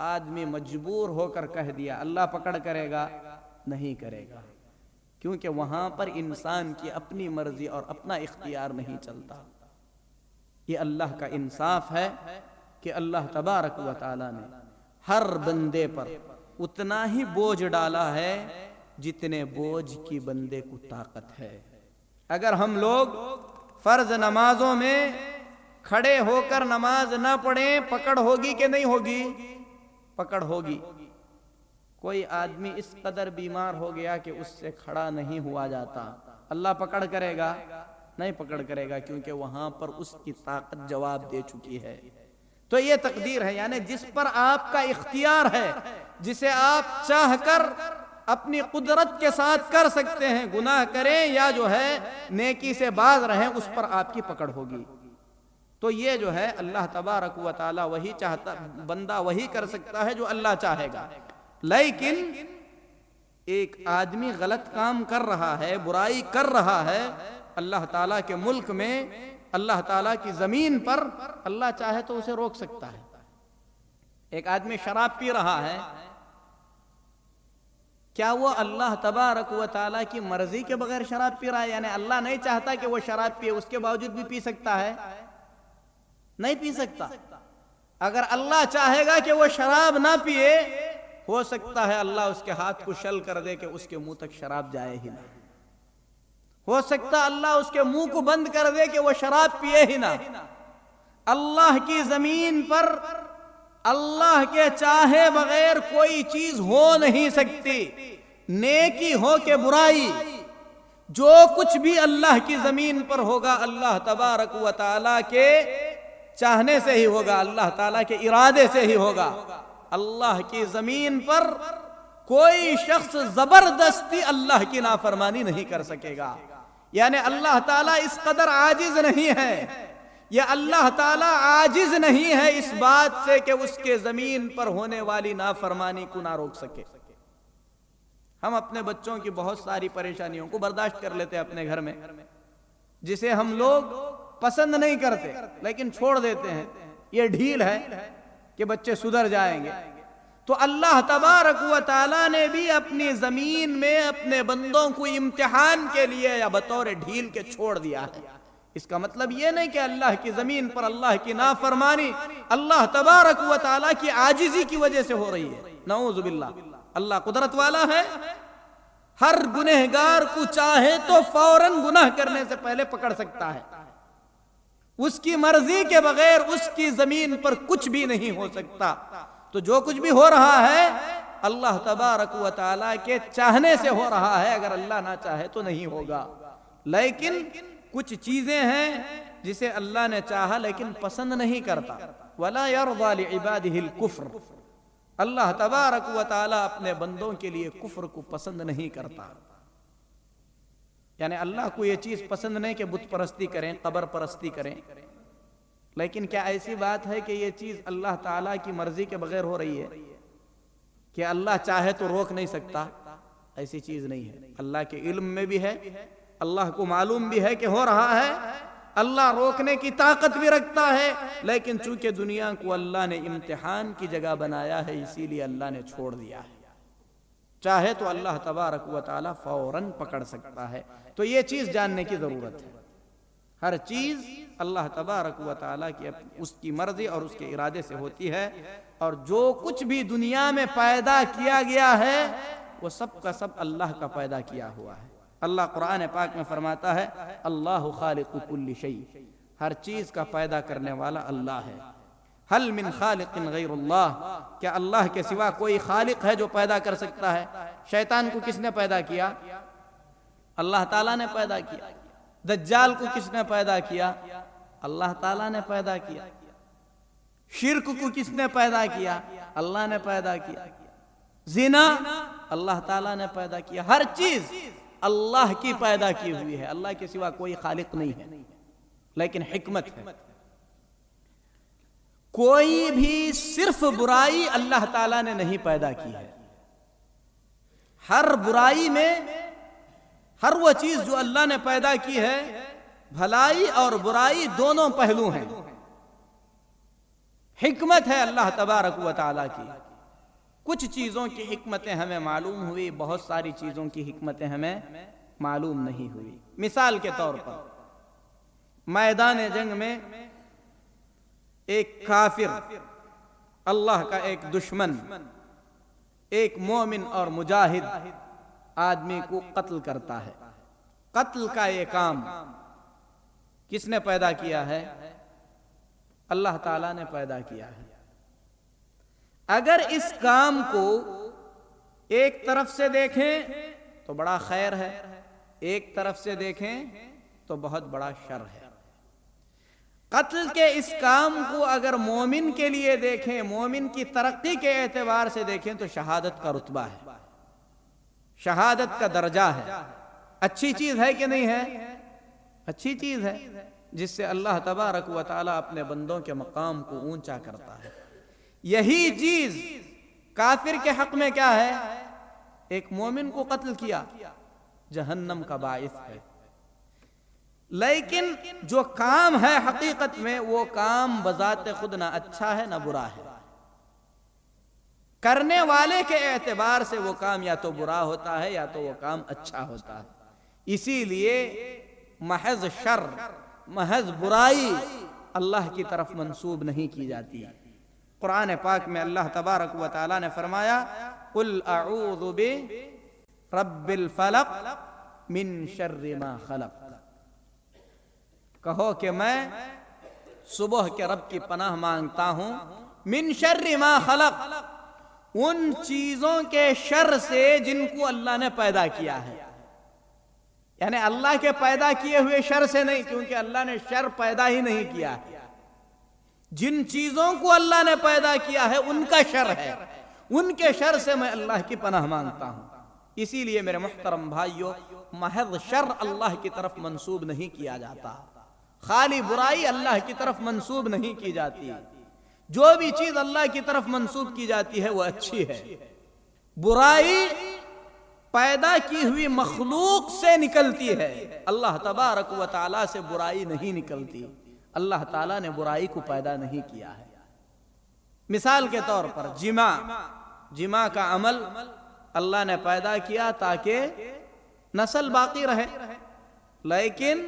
آدمی مجبور ہو کر کہہ دیا، اللہ پکڑ کرے گا؟ نہیں کرے گا، کیونکہ وہاں پر انسان کی اپنی مرضی اور اپنا اختیار نہیں چلتا۔ یہ اللہ کا انصاف ہے کہ اللہ تبارک و تعالی نے ہر بندے پر اتنا ہی بوجھ ڈالا ہے جتنے بوجھ کی بندے کو طاقت ہے۔ اگر ہم لوگ فرض نمازوں میں کھڑے ہو کر نماز نہ پڑھیں، پکڑ ہوگی کہ نہیں ہوگی؟ پکڑ ہوگی۔ کوئی آدمی اس قدر بیمار ہو گیا کہ اس سے کھڑا نہیں ہوا جاتا، اللہ پکڑ کرے گا؟ نہیں پکڑ کرے گا، کیونکہ وہاں پر اس کی طاقت جواب دے چکی ہے۔ تو یہ تقدیر ہے، یعنی جس پر آپ کا اختیار ہے، جسے آپ چاہ کر اپنی قدرت کے ساتھ کر سکتے ہیں، گناہ کریں یا جو ہے نیکی سے باز رہیں، اس پر آپ کی پکڑ ہوگی۔ تو یہ جو ہے اللہ تبارک و تعالی وہی چاہتا، بندہ وہی کر سکتا ہے جو اللہ چاہے گا۔ لیکن ایک آدمی غلط کام کر رہا ہے، برائی کر رہا ہے، اللہ تعالیٰ کے ملک میں، اللہ تعالیٰ کی زمین پر، اللہ چاہے تو اسے روک سکتا ہے۔ ایک آدمی شراب پی رہا ہے، کیا وہ اللہ تبارک و تعالیٰ کی مرضی کے بغیر شراب پی رہا ہے؟ یعنی اللہ نہیں چاہتا کہ وہ شراب پیے، اس کے باوجود بھی پی سکتا ہے؟ نہیں پی سکتا۔ اگر اللہ چاہے گا کہ وہ شراب نہ پیے، ہو سکتا ہے اللہ اس کے ہاتھ کو شل کر دے کہ اس کے منہ تک شراب جائے ہی نہ، ہو سکتا اللہ اس کے منہ کو بند کر دے کہ وہ شراب پیے ہی نہ۔ اللہ کی زمین پر اللہ کے چاہے بغیر کوئی چیز ہو نہیں سکتی، نیکی ہو کہ برائی، جو کچھ بھی اللہ کی زمین پر ہوگا اللہ تبارک و تعالیٰ کے چاہنے سے ہی ہوگا، اللہ تعالیٰ کے ارادے سے ہی ہوگا۔ اللہ کی زمین پر کوئی شخص زبردستی اللہ کی نافرمانی نہیں کر سکے گا۔ یعنی اللہ تعالیٰ اس قدر عاجز نہیں ہے، یا اللہ تعالیٰ عاجز نہیں ہے اس بات سے کہ اس کے زمین پر ہونے والی نافرمانی کو نہ روک سکے۔ ہم اپنے بچوں کی بہت ساری پریشانیوں کو برداشت کر لیتے ہیں اپنے گھر میں، جسے ہم لوگ پسند نہیں کرتے لیکن چھوڑ دیتے ہیں، یہ ڈھیل ہے کہ بچے سدھر جائیں گے۔ تو اللہ تبارک و تعالیٰ نے بھی اپنی زمین میں اپنے بندوں کو امتحان کے لیے یا بطور ڈھیل کے چھوڑ دیا ہے۔ اس کا مطلب یہ نہیں کہ اللہ کی زمین پر اللہ کی نافرمانی اللہ تبارک و تعالیٰ کی عاجزی کی وجہ سے ہو رہی ہے، نعوذ باللہ۔ اللہ قدرت والا ہے، ہر گنہگار کو چاہے تو فوراً گناہ کرنے سے پہلے پکڑ سکتا ہے، اس کی مرضی کے بغیر اس کی زمین پر کچھ بھی نہیں ہو سکتا۔ تو جو کچھ بھی ہو رہا ہے اللہ تبارک و تعالیٰ کے چاہنے سے ہو رہا ہے، اگر اللہ نہ چاہے تو نہیں ہوگا۔ لیکن کچھ چیزیں ہیں جسے اللہ نے چاہا لیکن پسند نہیں کرتا۔ وَلَا يَرْضَى لِعِبَادِهِ الْكُفْرِ، اللہ تبارک و تعالیٰ اپنے بندوں کے لیے کفر کو پسند نہیں کرتا۔ یعنی اللہ کو یہ چیز پسند نہیں کہ بت پرستی کریں، قبر پرستی کریں، لیکن کیا ایسی بات ہے کہ یہ چیز اللہ تعالیٰ کی مرضی کے بغیر ہو رہی ہے کہ اللہ چاہے تو روک نہیں سکتا؟ ایسی چیز نہیں ہے، اللہ کے علم میں بھی ہے، اللہ کو معلوم بھی ہے کہ ہو رہا ہے، اللہ روکنے کی طاقت بھی رکھتا ہے، لیکن چونکہ دنیا کو اللہ نے امتحان کی جگہ بنایا ہے اسی لیے اللہ نے چھوڑ دیا ہے۔ چاہے تو اللہ تبارک و تعالیٰ فوراً پکڑ سکتا ہے۔ تو یہ چیز جاننے کی ضرورت ہے، ہر چیز اللہ تبارک و تعالیٰ کی اس کی مرضی اور اس کے ارادے سے ہوتی ہے، اور جو کچھ بھی دنیا میں پیدا کیا گیا ہے وہ سب کا سب اللہ کا پیدا کیا ہوا ہے۔ اللہ قرآن پاک میں فرماتا ہے اللہ خالق کل شیء، ہر چیز کا پیدا کرنے والا اللہ ہے۔ ہل من خالق غیر اللہ، کیا اللہ کے سوا کوئی خالق ہے جو پیدا کر سکتا ہے؟ شیطان کو کس نے پیدا کیا؟ اللہ تعالیٰ نے پیدا کیا۔ دجال کو کس نے پیدا کیا؟ اللہ تعالیٰ نے پیدا کیا۔ شرک کو کس نے پیدا کیا؟ اللہ نے پیدا کیا۔ زنا اللہ تعالیٰ نے پیدا کیا۔ ہر چیز اللہ کی پیدا کی ہوئی ہے، اللہ کے سوا کوئی خالق نہیں ہے، لیکن حکمت ہے۔ کوئی بھی صرف برائی اللہ تعالیٰ نے نہیں پیدا کی ہے، ہر برائی میں ہر وہ چیز جو اللہ نے پیدا کی ہے، بھلائی اور برائی دونوں پہلو ہیں، حکمت ہے اللہ تبارک و تعالیٰ کی۔ کچھ چیزوں کی حکمتیں ہمیں معلوم ہوئی، بہت ساری چیزوں کی حکمتیں ہمیں معلوم نہیں ہوئی۔ مثال کے طور پر میدان جنگ میں ایک کافر، اللہ کا ایک دشمن، ایک مومن اور مجاہد آدمی کو قتل کرتا ہے۔ قتل کا یہ کام کس نے پیدا کیا ہے؟ اللہ تعالیٰ نے پیدا کیا ہے۔ اگر اس کام کو ایک طرف سے دیکھیں تو بڑا خیر ہے، ایک طرف سے دیکھیں تو بہت بڑا شر ہے۔ قتل کے اس کام کو اگر مومن کے لیے دیکھیں، مومن کی ترقی کے اعتبار سے دیکھیں تو شہادت کا رتبہ ہے، شہادت کا درجہ ہے۔ اچھی چیز ہے کہ نہیں ہے؟ اچھی چیز ہے، جس سے اللہ تبارک و تعالیٰ اپنے بندوں کے مقام کو اونچا کرتا ہے۔ یہی چیز کافر کے حق میں کیا ہے؟ ایک مومن کو قتل کیا، جہنم کا باعث ہے۔ لیکن جو کام ہے حقیقت میں وہ کام بذات خود نہ اچھا ہے نہ برا ہے، کرنے والے کے اعتبار سے وہ کام یا تو برا ہوتا ہے یا تو وہ کام اچھا ہوتا ہے۔ اسی لیے محض شر، محض برائی اللہ کی طرف منسوب نہیں کی جاتی۔ قرآن پاک میں اللہ تبارک و تعالیٰ نے فرمایا قل اعوذ برب الفلق من شر ما خلق، کہو کہ میں صبح کے رب کی پناہ مانگتا ہوں، من شر ما خلق، ان چیزوں کے شر سے جن کو اللہ نے پیدا کیا ہے۔ یعنی اللہ کے پیدا کیے ہوئے شر سے نہیں، کیونکہ اللہ نے شر پیدا ہی نہیں کیا ہے۔ جن چیزوں کو اللہ نے پیدا کیا ہے ان کا شر ہے، ان کے شر سے میں اللہ کی پناہ مانگتا ہوں۔ اسی لیے میرے محترم بھائیوں، محض شر اللہ کی طرف منسوب نہیں کیا جاتا، خالی برائی اللہ کی طرف منسوب نہیں کی جاتی۔ جو بھی چیز اللہ کی طرف منسوب کی جاتی ہے وہ اچھی ہے۔ برائی پیدا کی ہوئی مخلوق سے نکلتی ہے، اللہ تبارک و تعالیٰ سے برائی نہیں نکلتی۔ اللہ تعالیٰ نے برائی کو پیدا نہیں کیا ہے۔ مثال کے طور پر جماع کا عمل اللہ نے پیدا کیا تاکہ نسل باقی رہے، لیکن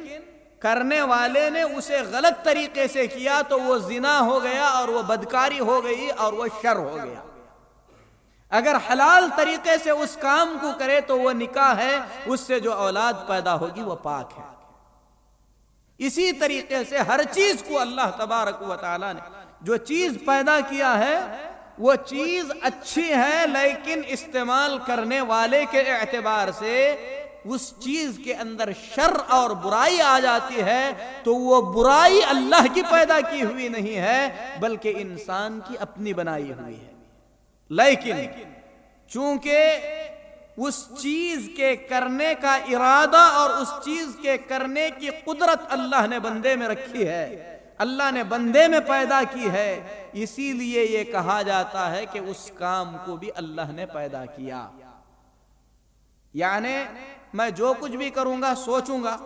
کرنے والے نے اسے غلط طریقے سے کیا تو وہ زنا ہو گیا اور وہ بدکاری ہو گئی اور وہ شر ہو گیا۔ اگر حلال طریقے سے اس کام کو کرے تو وہ نکاح ہے، اس سے جو اولاد پیدا ہوگی وہ پاک ہے۔ اسی طریقے سے ہر چیز کو اللہ تبارک و تعالیٰ نے جو چیز پیدا کیا ہے وہ چیز اچھی ہے، لیکن استعمال کرنے والے کے اعتبار سے اس چیز کے اندر شر اور برائی آ جاتی ہے تو وہ برائی اللہ کی پیدا کی ہوئی نہیں ہے بلکہ انسان کی اپنی بنائی ہوئی ہے۔ لیکن چونکہ اس چیز کے کرنے کا ارادہ اور اس چیز کے کرنے کی قدرت اللہ نے بندے میں رکھی ہے، اللہ نے بندے میں پیدا کی ہے، اسی لیے یہ کہا جاتا ہے کہ اس کام کو بھی اللہ نے پیدا کیا۔ یعنی میں جو کچھ بھی کروں گا سوچوں گا،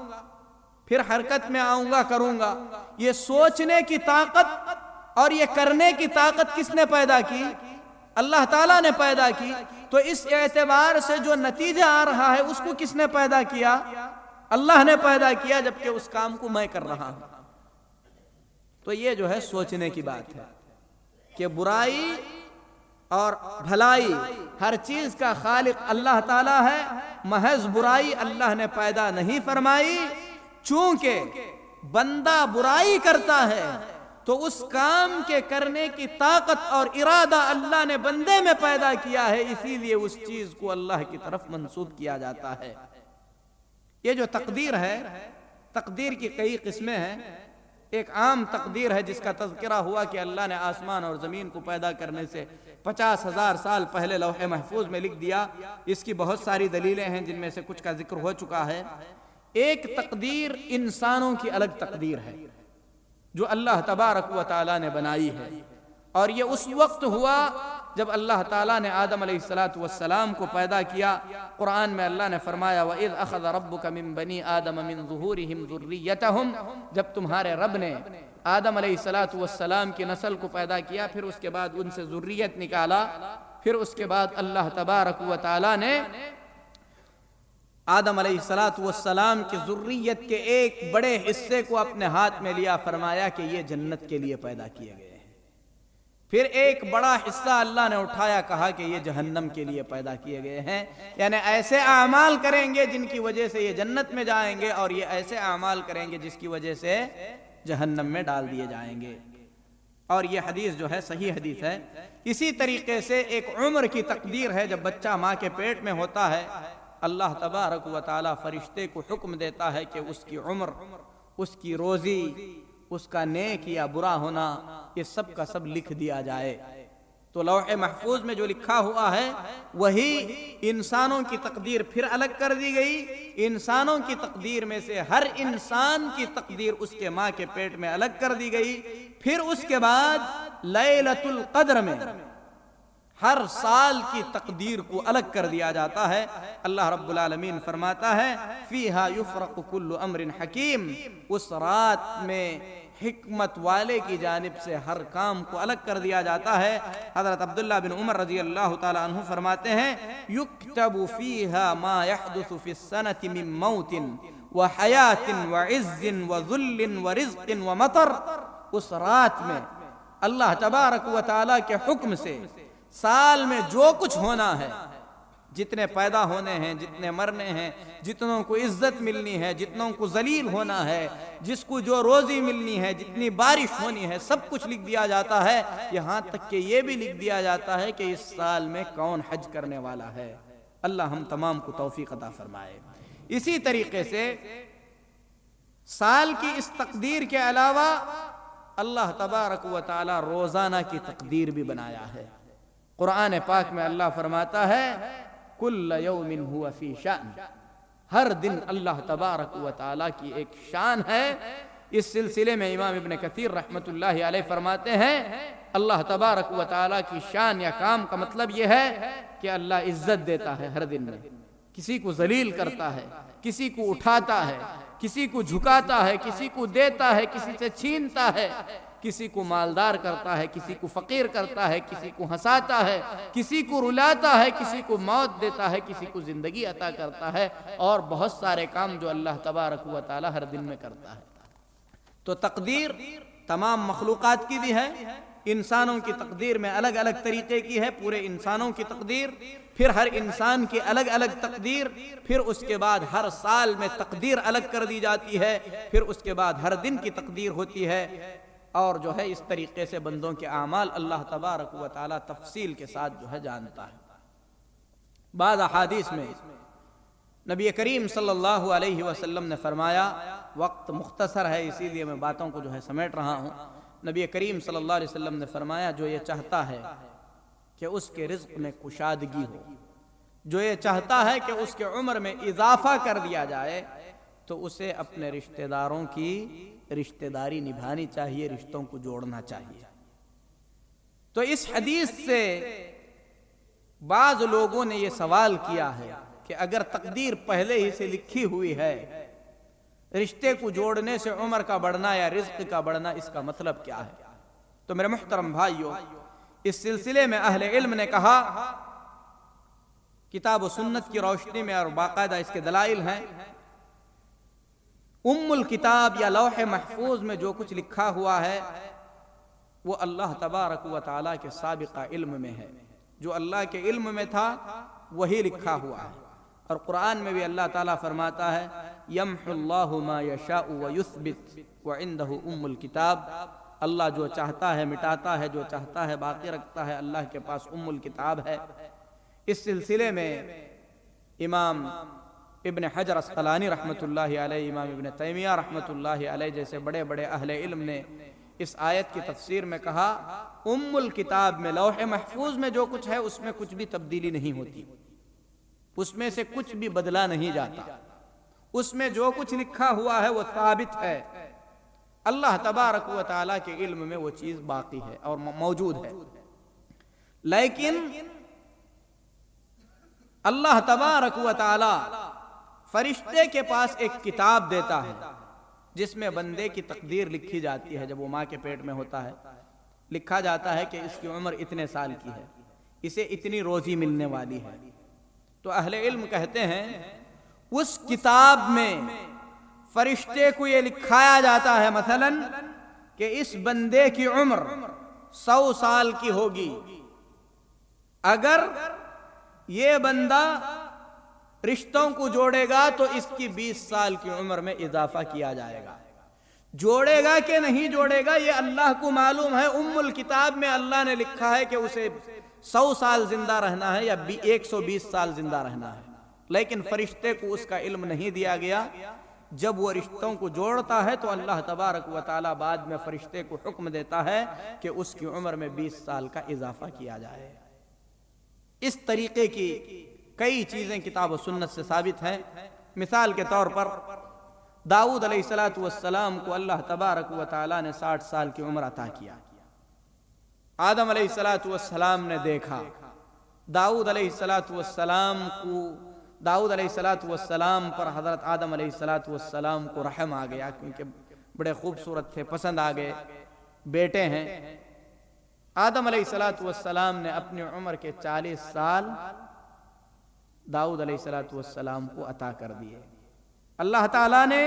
پھر حرکت میں آؤں گا کروں گا، یہ سوچنے کی طاقت اور یہ کرنے کی طاقت کس نے پیدا کی؟ اللہ تعالیٰ نے پیدا کی۔ تو اس اعتبار سے جو نتیجہ آ رہا ہے اس کو کس نے پیدا کیا؟ اللہ نے پیدا کیا، جبکہ اس کام کو میں کر رہا ہوں۔ تو یہ جو ہے سوچنے کی بات ہے کہ برائی اور بھلائی ہر چیز کا خالق اللہ تعالیٰ ہے، محض برائی اللہ نے پیدا نہیں فرمائی۔ چونکہ بندہ برائی کرتا ہے تو اس کام کے کرنے کی طاقت اور ارادہ اللہ نے بندے میں پیدا کیا ہے، اسی لیے اس چیز کو اللہ کی طرف منسوب کیا جاتا ہے۔ یہ جو تقدیر ہے، تقدیر کی کئی قسمیں ہیں۔ ایک عام تقدیر ہے جس کا تذکرہ ہوا کہ اللہ نے آسمان اور زمین کو پیدا کرنے سے 50,000 سال پہلے لوح محفوظ میں لکھ دیا۔ اس کی بہت ساری دلیلیں ہیں جن میں سے کچھ کا ذکر ہو چکا ہے۔ ایک تقدیر انسانوں کی الگ تقدیر ہے جو اللہ تبارک و تعالیٰ نے بنائی ہے، اور یہ اس وقت ہوا جب اللہ تعالیٰ نے آدم علیہ السلام کو پیدا کیا۔ قرآن میں اللہ نے فرمایا وَإِذْ أَخَذَ رَبُّكَ مِن بَنِي آدَمَ مِن ظُهُورِهِمْ ذُرِّيَّتَهُمْ، جب تمہارے رب نے آدم علیہ السلام کی نسل کو پیدا کیا، پھر اس کے بعد ان سے ذریت نکالا، پھر اس کے بعد اللہ تبارک و تعالیٰ نے آدم علیہ السلام کی ذریت کے ایک بڑے حصے کو اپنے ہاتھ میں لیا، فرمایا کہ یہ جنت کے لیے پیدا کیے گئے ہیں۔ پھر ایک بڑا حصہ اللہ نے اٹھایا، کہا کہ یہ جہنم کے لیے پیدا کیے گئے ہیں، یعنی ایسے اعمال کریں گے جن کی وجہ سے یہ جنت میں جائیں گے، اور یہ ایسے اعمال کریں گے جس کی وجہ سے جہنم میں ڈال دیے جائیں گے۔ اور یہ حدیث جو ہے صحیح حدیث ہے۔ اسی طریقے سے ایک عمر کی تقدیر ہے۔ جب بچہ ماں کے پیٹ میں ہوتا ہے، اللہ تبارک و تعالیٰ فرشتے کو حکم دیتا ہے کہ اس کی عمر، اس کی روزی، اس کا نیک یا برا ہونا، یہ سب کا سب لکھ دیا جائے۔ تو لوح محفوظ میں جو لکھا ہوا ہے وہی انسانوں کی تقدیر پھر الگ کر دی گئی۔ انسانوں کی تقدیر میں سے ہر انسان کی تقدیر اس کے ماں کے پیٹ میں الگ کر دی گئی۔ پھر اس کے بعد لیلۃ القدر میں ہر سال کی تقدیر کو الگ کر دیا جاتا ہے۔ اللہ رب العالمین فرماتا ہے فیہا یفرق کل امر حکیم، اس رات میں حکمت والے کی جانب سے ہر کام کو الگ کر دیا جاتا ہے۔ حضرت عبداللہ بن عمر رضی اللہ تعالی عنہ فرماتے ہیں یکتب فیہا ما یحدث فی السنۃ من موت وحیات وعز وذل ورزق ومطر، اس رات میں اللہ تبارک و تعالی کے حکم سے سال میں جو کچھ ہونا ہے، جتنے پیدا ہونے ہیں، جتنے مرنے ہیں، جتنوں کو عزت ملنی ہے، جتنوں کو ذلیل ہونا ہے، جس کو جو روزی ملنی ہے، جتنی بارش ہونی ہے، سب کچھ لکھ دیا جاتا ہے۔ یہاں تک کہ یہ بھی لکھ دیا جاتا ہے کہ اس سال میں کون حج کرنے والا ہے۔ اللہ ہم تمام کو توفیق عطا فرمائے۔ اسی طریقے سے سال کی اس تقدیر کے علاوہ اللہ تبارک و تعالی روزانہ کی تقدیر بھی بنایا ہے۔ قرآن پاک میں اللہ فرماتا ہے کل یوم ہوا فی شأن، ہر دن اللہ تبارک و تعالیٰ کی ایک شان ہے۔ اس سلسلے میں امام ابن کثیر رحمۃ اللہ علیہ فرماتے ہیں اللہ تبارک و تعالیٰ کی شان یا کام کا مطلب یہ ہے کہ اللہ عزت دیتا ہے ہر دن میں، کسی کو ذلیل کرتا ہے، کسی کو اٹھاتا ہے، کسی کو جھکاتا ہے، کسی کو دیتا ہے، کسی سے چھینتا ہے، کسی کو مالدار کرتا ہے، کسی کو فقیر کرتا ہے، کسی کو ہنساتا ہے، کسی کو رلاتا ہے، کسی کو موت دیتا ہے، کسی کو زندگی عطا کرتا ہے، اور بہت سارے کام جو اللہ تبارک و تعالی ہر دن میں کرتا ہے۔ تو تقدیر تمام مخلوقات کی بھی ہے، انسانوں کی تقدیر میں الگ الگ طریقے کی ہے، پورے انسانوں کی تقدیر، پھر ہر انسان کی الگ الگ تقدیر، پھر اس کے بعد ہر سال میں تقدیر الگ کر دی جاتی ہے، پھر اس کے بعد ہر دن کی تقدیر ہوتی ہے، اور جو ہے اس طریقے سے بندوں کے اعمال اللہ تبارک و تعالی تفصیل کے ساتھ جو ہے جانتا ہے۔ بعض احادیث میں نبی کریم صلی اللہ علیہ وسلم نے فرمایا، وقت مختصر ہے اسی لیے میں باتوں کو جو ہے سمیٹ رہا ہوں، نبی کریم صلی اللہ علیہ وسلم نے فرمایا جو یہ چاہتا ہے کہ اس کے رزق میں کشادگی ہو، جو یہ چاہتا ہے کہ اس کے عمر میں اضافہ کر دیا جائے، تو اسے اپنے رشتہ داروں کی رشتہ داری نبھانی چاہیے، رشتوں کو جوڑنا چاہیے۔ تو اس حدیث سے بعض لوگوں نے یہ سوال کیا ہے کہ اگر تقدیر پہلے ہی سے لکھی ہوئی ہے، رشتے کو جوڑنے سے عمر کا بڑھنا یا رزق کا بڑھنا، اس کا مطلب کیا ہے؟ تو میرے محترم بھائیوں، اس سلسلے میں اہل علم نے کہا، کتاب و سنت کی روشنی میں اور باقاعدہ اس کے دلائل ہیں، ام الکتاب یا لوح محفوظ میں جو کچھ لکھا ہوا ہے وہ اللہ تبارک و تعالیٰ کے سابقہ علم میں ہے، جو اللہ کے علم میں تھا وہی لکھا ہوا ہے۔ اور قرآن میں بھی اللہ تعالیٰ فرماتا ہے یمحو اللہ ما یشاء ویثبت وعنده ام الکتاب، اللہ جو چاہتا ہے مٹاتا ہے، جو چاہتا ہے باقی رکھتا ہے، اللہ کے پاس ام الکتاب ہے۔ اس سلسلے میں امام ابن حجر اسقلانی رحمۃ اللہ علیہ، امام ابن تیمیہ رحمۃ اللہ علیہ جیسے بڑے بڑے اہل علم نے اس آیت کی تفسیر میں کہا، ام الکتاب میں لوح محفوظ میں جو کچھ ہے اس میں کچھ بھی تبدیلی نہیں ہوتی، اس میں سے کچھ بھی بدلا نہیں جاتا، اس میں جو کچھ لکھا ہوا ہے وہ ثابت ہے، اللہ تبارک و تعالیٰ کے علم میں وہ چیز باقی ہے اور موجود ہے۔ لیکن اللہ تبارک و تعالیٰ فرشتے کے پاس ایک کتاب دیتا ہے جس میں بندے کی تقدیر لکھی جاتی ہے۔ جب وہ ماں کے پیٹ میں ہوتا ہے لکھا جاتا ہے کہ اس کی عمر اتنے سال کی ہے، اسے اتنی روزی ملنے والی ہے۔ تو اہل علم کہتے ہیں اس کتاب میں فرشتے کو یہ لکھایا جاتا ہے مثلا کہ اس بندے کی عمر 100 سال کی ہوگی، اگر یہ بندہ رشتوں کو جوڑے گا تو اس کی 20 سال کی عمر میں اضافہ کیا جائے گا، جوڑے گا کہ نہیں جوڑے گا یہ اللہ کو معلوم ہے۔ ام الکتاب میں اللہ نے لکھا ہے کہ اسے 100 سال زندہ رہنا ہے یا 120 سال زندہ رہنا ہے، لیکن فرشتے کو اس کا علم نہیں دیا گیا۔ جب وہ رشتوں کو جوڑتا ہے تو اللہ تبارک و تعالیٰ بعد میں فرشتے کو حکم دیتا ہے کہ اس کی عمر میں 20 سال کا اضافہ کیا جائے۔ اس طریقے کی کئی چیزیں کتاب و سنت سے ثابت ہیں۔ مثال کے طور پر داؤد علیہ السلام کو اللہ تبارک و تعالیٰ نے 60 سال کی عمر عطا کیا۔ آدم علیہ السلام نے دیکھا داؤد علیہ السلام پر حضرت آدم علیہ السلام کو رحم آ گیا، کیونکہ بڑے خوبصورت تھے، پسند آ گئے، بیٹے ہیں۔ آدم علیہ السلام نے اپنی عمر کے 40 سال داؤد علیہ السلام کو عطا کر دیے۔ اللہ تعالیٰ نے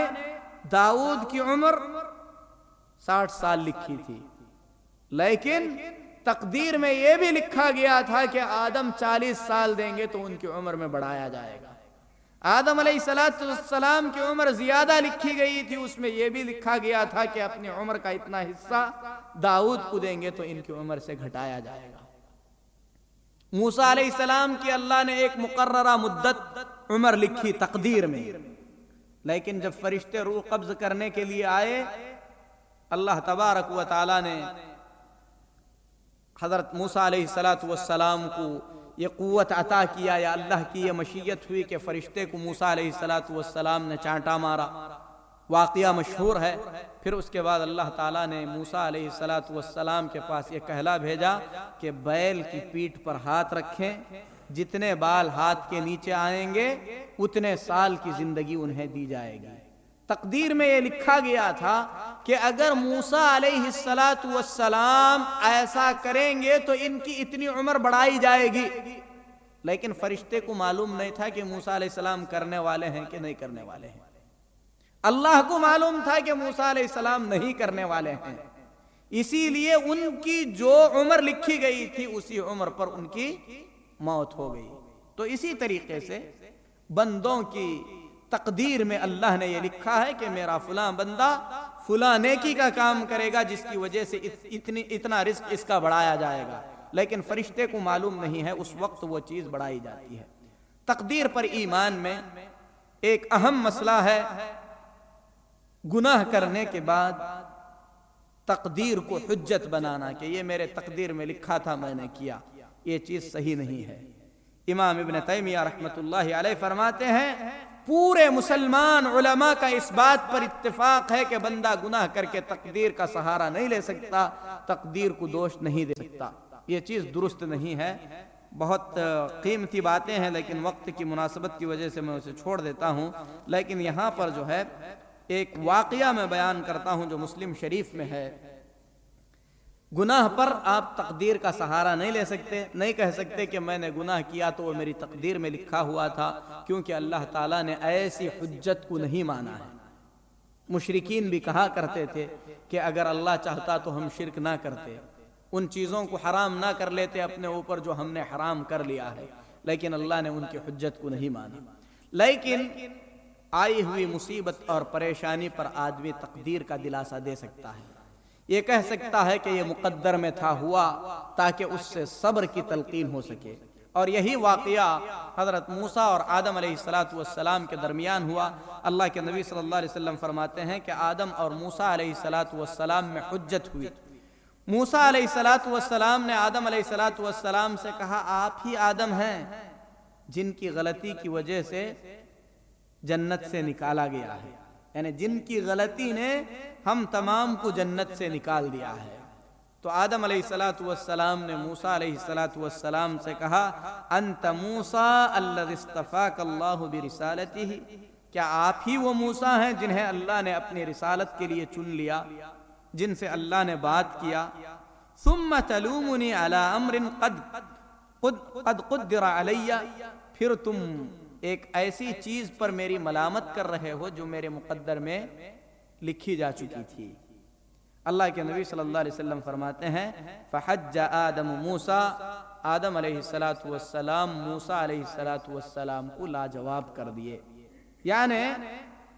داؤد کی عمر 60 سال لکھی تھی، لیکن تقدیر میں یہ بھی لکھا گیا تھا کہ آدم 40 سال دیں گے تو ان کی عمر میں بڑھایا جائے گا۔ آدم علیہ السلام کی عمر زیادہ لکھی گئی تھی، اس میں یہ بھی لکھا گیا تھا کہ اپنی عمر کا اتنا حصہ داؤد کو دیں گے تو ان کی عمر سے گھٹایا جائے گا۔ موسیٰ علیہ السلام کی اللہ نے ایک مقررہ مدت عمر لکھی تقدیر میں، لیکن جب فرشتے روح قبض کرنے کے لیے آئے، اللہ تبارک و تعالی نے حضرت موسیٰ علیہ السلام کو یہ قوت عطا کیا یا اللہ کی یہ مشیت ہوئی کہ فرشتے کو موسیٰ علیہ السلام نے چانٹا مارا، واقعہ مشہور ہے۔ پھر اس کے بعد اللہ تعالیٰ نے موسیٰ علیہ السلام کے پاس یہ کہلا بھیجا کہ بیل کی پیٹھ پر ہاتھ رکھیں، جتنے بال ہاتھ کے نیچے آئیں گے اتنے سال کی زندگی انہیں دی جائے گی۔ تقدیر میں یہ لکھا گیا تھا کہ اگر موسیٰ علیہ السلام ایسا کریں گے تو ان کی اتنی عمر بڑھائی جائے گی، لیکن فرشتے کو معلوم نہیں تھا کہ موسیٰ علیہ السلام کرنے والے ہیں کہ نہیں کرنے والے ہیں۔ اللہ کو معلوم تھا کہ موسیٰ علیہ السلام نہیں کرنے والے ہیں، اسی لیے ان کی جو عمر لکھی گئی تھی اسی عمر پر ان کی موت ہو گئی۔ تو اسی طریقے سے بندوں کی تقدیر میں اللہ نے یہ لکھا ہے کہ میرا فلاں بندہ فلاں نیکی کا کام کرے گا جس کی وجہ سے اتنا رزق اس کا بڑھایا جائے گا، لیکن فرشتے کو معلوم نہیں ہے، اس وقت وہ چیز بڑھائی جاتی ہے۔ تقدیر پر ایمان میں ایک اہم مسئلہ ہے، گناہ کرنے کے بعد تقدیر کو حجت بنانا کہ یہ میرے تقدیر میں لکھا تھا میں نے کیا، یہ چیز صحیح نہیں ہے۔ امام ابن تیمیہ رحمۃ اللہ علیہ فرماتے ہیں پورے مسلمان علماء کا اس بات پر اتفاق ہے کہ بندہ گناہ کر کے تقدیر کا سہارا نہیں لے سکتا، تقدیر کو دوش نہیں دے سکتا، یہ چیز درست نہیں ہے۔ بہت قیمتی باتیں ہیں لیکن وقت کی مناسبت کی وجہ سے میں اسے چھوڑ دیتا ہوں، لیکن یہاں پر جو ہے ایک واقعہ میں بیان کرتا ہوں جو مسلم شریف میں ہے۔ گناہ پر آپ تقدیر کا سہارا نہیں لے سکتے، نہیں کہہ سکتے کہ میں نے گناہ کیا تو وہ میری تقدیر میں لکھا ہوا تھا، کیونکہ اللہ تعالیٰ نے ایسی حجت کو نہیں مانا ہے۔ مشرکین بھی کہا کرتے تھے کہ اگر اللہ چاہتا تو ہم شرک نہ کرتے، ان چیزوں کو حرام نہ کر لیتے اپنے اوپر جو ہم نے حرام کر لیا ہے، لیکن اللہ نے ان کی حجت کو نہیں مانا۔ لیکن آئی ہوئی مصیبت اور پریشانی پر آدمی تقدیر کا دلاسا دے سکتا ہے، یہ کہہ سکتا ہے کہ یہ مقدر میں تھا، ہوا، تاکہ اس سے صبر کی تلقین ہو سکے۔ اور یہی واقعہ حضرت موسیٰ اور آدم علیہ السلام کے درمیان ہوا۔ اللہ کے نبی صلی اللہ علیہ وسلم فرماتے ہیں کہ آدم اور موسیٰ علیہ السلام میں حجت ہوئی۔ موسیٰ علیہ السلام نے آدم علیہ السلام سے کہا آپ ہی آدم ہیں جن کی غلطی کی وجہ سے جنت سے نکالا گیا ہے، یعنی جن کی غلطی نے ہم تمام کو جنت سے نکال دیا ہے۔ تو آدم علیہ السلام نے موسیٰ علیہ السلام سے کہا انت موسیٰ الذی اصطفاک اللہ برسالتہ، کیا آپ ہی وہ موسیٰ ہیں جنہیں اللہ نے اپنی رسالت کے لیے چن لیا، جن سے اللہ نے بات کیا؟ ثم تلومنی علی امر قد قدر علی، پھر تم ایک ایسی چیز پر میری ملامت کر رہے ہو جو میرے مقدر میں لکھی جا چکی تھی۔ اللہ کے نبی صلی اللہ علیہ وسلم فرماتے ہیں فحج آدم موسیٰ، آدم علیہ السلام موسیٰ علیہ السلام کو لاجواب کر دیے، یعنی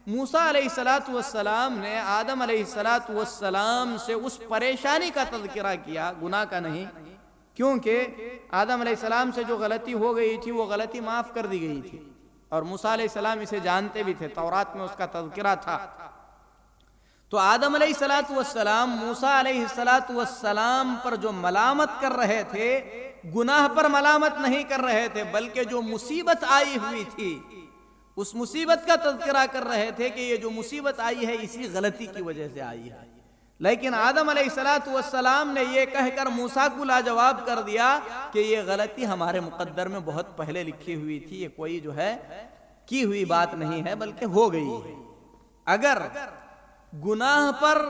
موسیٰ علیہ السلام نے آدم علیہ السلام سے اس پریشانی کا تذکرہ کیا، گناہ کا نہیں، کیونکہ آدم علیہ السلام سے جو غلطی ہو گئی تھی وہ غلطی معاف کر دی گئی تھی، اور موسیٰ علیہ السلام اسے جانتے بھی تھے، تورات میں اس کا تذکرہ تھا۔ تو آدم علیہ السلام موسیٰ علیہ السلام پر جو ملامت کر رہے تھے، گناہ پر ملامت نہیں کر رہے تھے، بلکہ جو مصیبت آئی ہوئی تھی اس مصیبت کا تذکرہ کر رہے تھے کہ یہ جو مصیبت آئی ہے اسی غلطی کی وجہ سے آئی ہے۔ لیکن آدم علیہ السلام نے یہ کہہ کر موسیٰ کو لاجواب کر دیا کہ یہ غلطی ہمارے مقدر میں بہت پہلے لکھی ہوئی تھی، یہ کوئی جو ہے کی ہوئی بات نہیں ہے بلکہ ہو گئی ہے۔ اگر گناہ پر